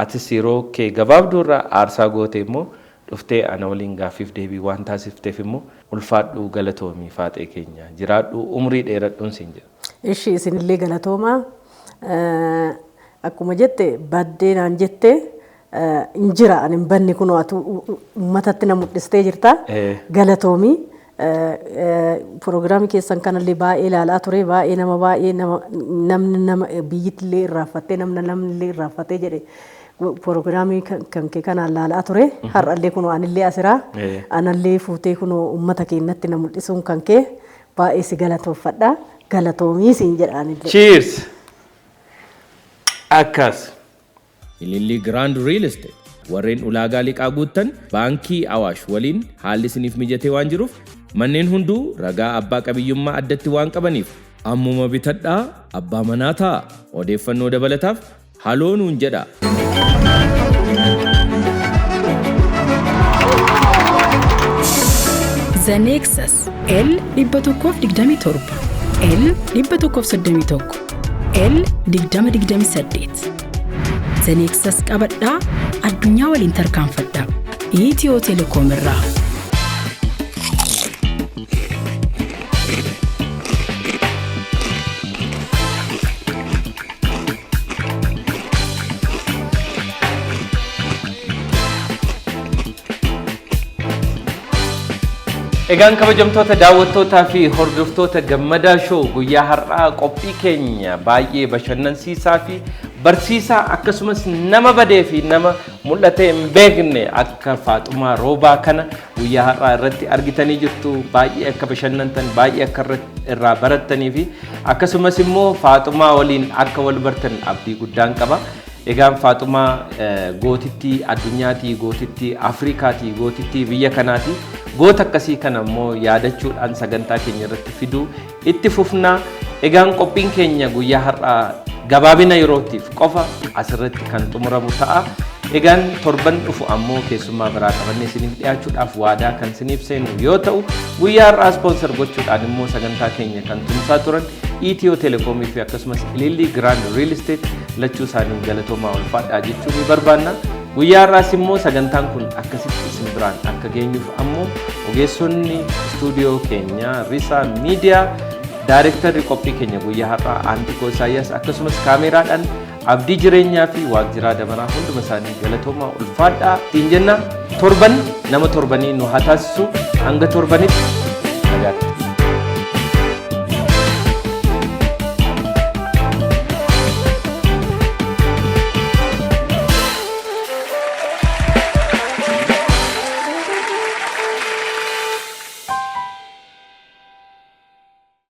Atis yeroo kee gabaabduu irraa aarsaa goote immoo dhuftee ana waliin gaaffiif deebii waan taasifteef immoo ulfaadhuu galatoomii Faaxee keenya jiraadhuu umrii dheeradhuun siin jedha. Ishi isinillee galatooma. Akkuma jette baddeenaan jette injira ani banni kun waatu ummatatti na mul'istee jirta. Galatoomii. Proogiraamii keessan kanallee baay'ee ilaalaa ture baay'ee namni biyyittillee irraaffattee namni irraaffattee jedhe proogiraamii kan kee kanaan ilaalaa ture har'allee kun anillee asiraa anallee fuutee kun ummata keenyatti na mul'isuun kan kee baay'ee si galatoofadha galatoomii siin jedhaanillee. Cheers. Akkas. Ilillii Grand Real Estate warreen ulaagaa liqaa guuttan baankii Awaash waliin haalli isiniif mijatee waan jiruuf manneen hunduu ragaa abbaa qabiyyummaa addatti waan qabaniif ammuma bitadhaa abbaa manaa ta'a. Odeeffannoo dabalataaf haloo nuun jedha. The Nexus L127 L131 L2028 The Nexus qabadhaa addunyaa waliin tarkaanfadhaa. Itiyoo Telekoom irraa. Egaan kabajamtoota daawwattootaa fi hordoftoota gammadaa shoo guyyaa har'aa qophii keenya baay'ee bashannansiisaa fi barsiisaa akkasumas nama badee fi nama mul'atee hin beekne akka Faaxumaa Roobaa kana guyyaa har'aa irratti argitanii jirtu baay'ee akka bashannantan baay'ee akka irraa barattanii fi akkasumas immoo Faaxumaa waliin akka wal bartan abdii guddaan qaba. Egaan Faaxumaa gootittii addunyaati, gootittii Afrikaati, gootittii biyya kanaati. Goota akkasii kana immoo yaadachuudhaan sagantaa keenya irratti fiduu itti fufnaa. Egaan qophiin keenya guyyaa har'aa gabaabina yerootiif qofa asirratti kan xumuramu ta'a. Egaan torban dhufu ammoo keessummaa biraa qabannee isiniif dhiyaachuudhaaf waadaa kan isiniif seennu yoo ta'u guyyaa har'aa sponsor gochuudhaan immoo sagantaa keenya kan tumsaa turan Itiyoo Telekoomii fi akkasumas Ilillii Grand Real Estate lachuu isaanii galatoomaa ulfaadhaa jechuu ni barbaanna. Guyyaa har'aas immoo sagantaan kun akkasitti isin biraan akka geenyuuf ammoo ogeessonni istuudiyoo keenya Risaa Miidiyaa Daayirektarri qophii keenya guyyaa har'aa Aantikoo Isaayyaas akkasumas kaameraadhaan abdii jireenyaa fi waajjiraa dabaraa hunduma isaanii galatoomaa ulfaadhaa ittiin jenna. Torban nama torbanii nu haa taasisu hanga torbanitti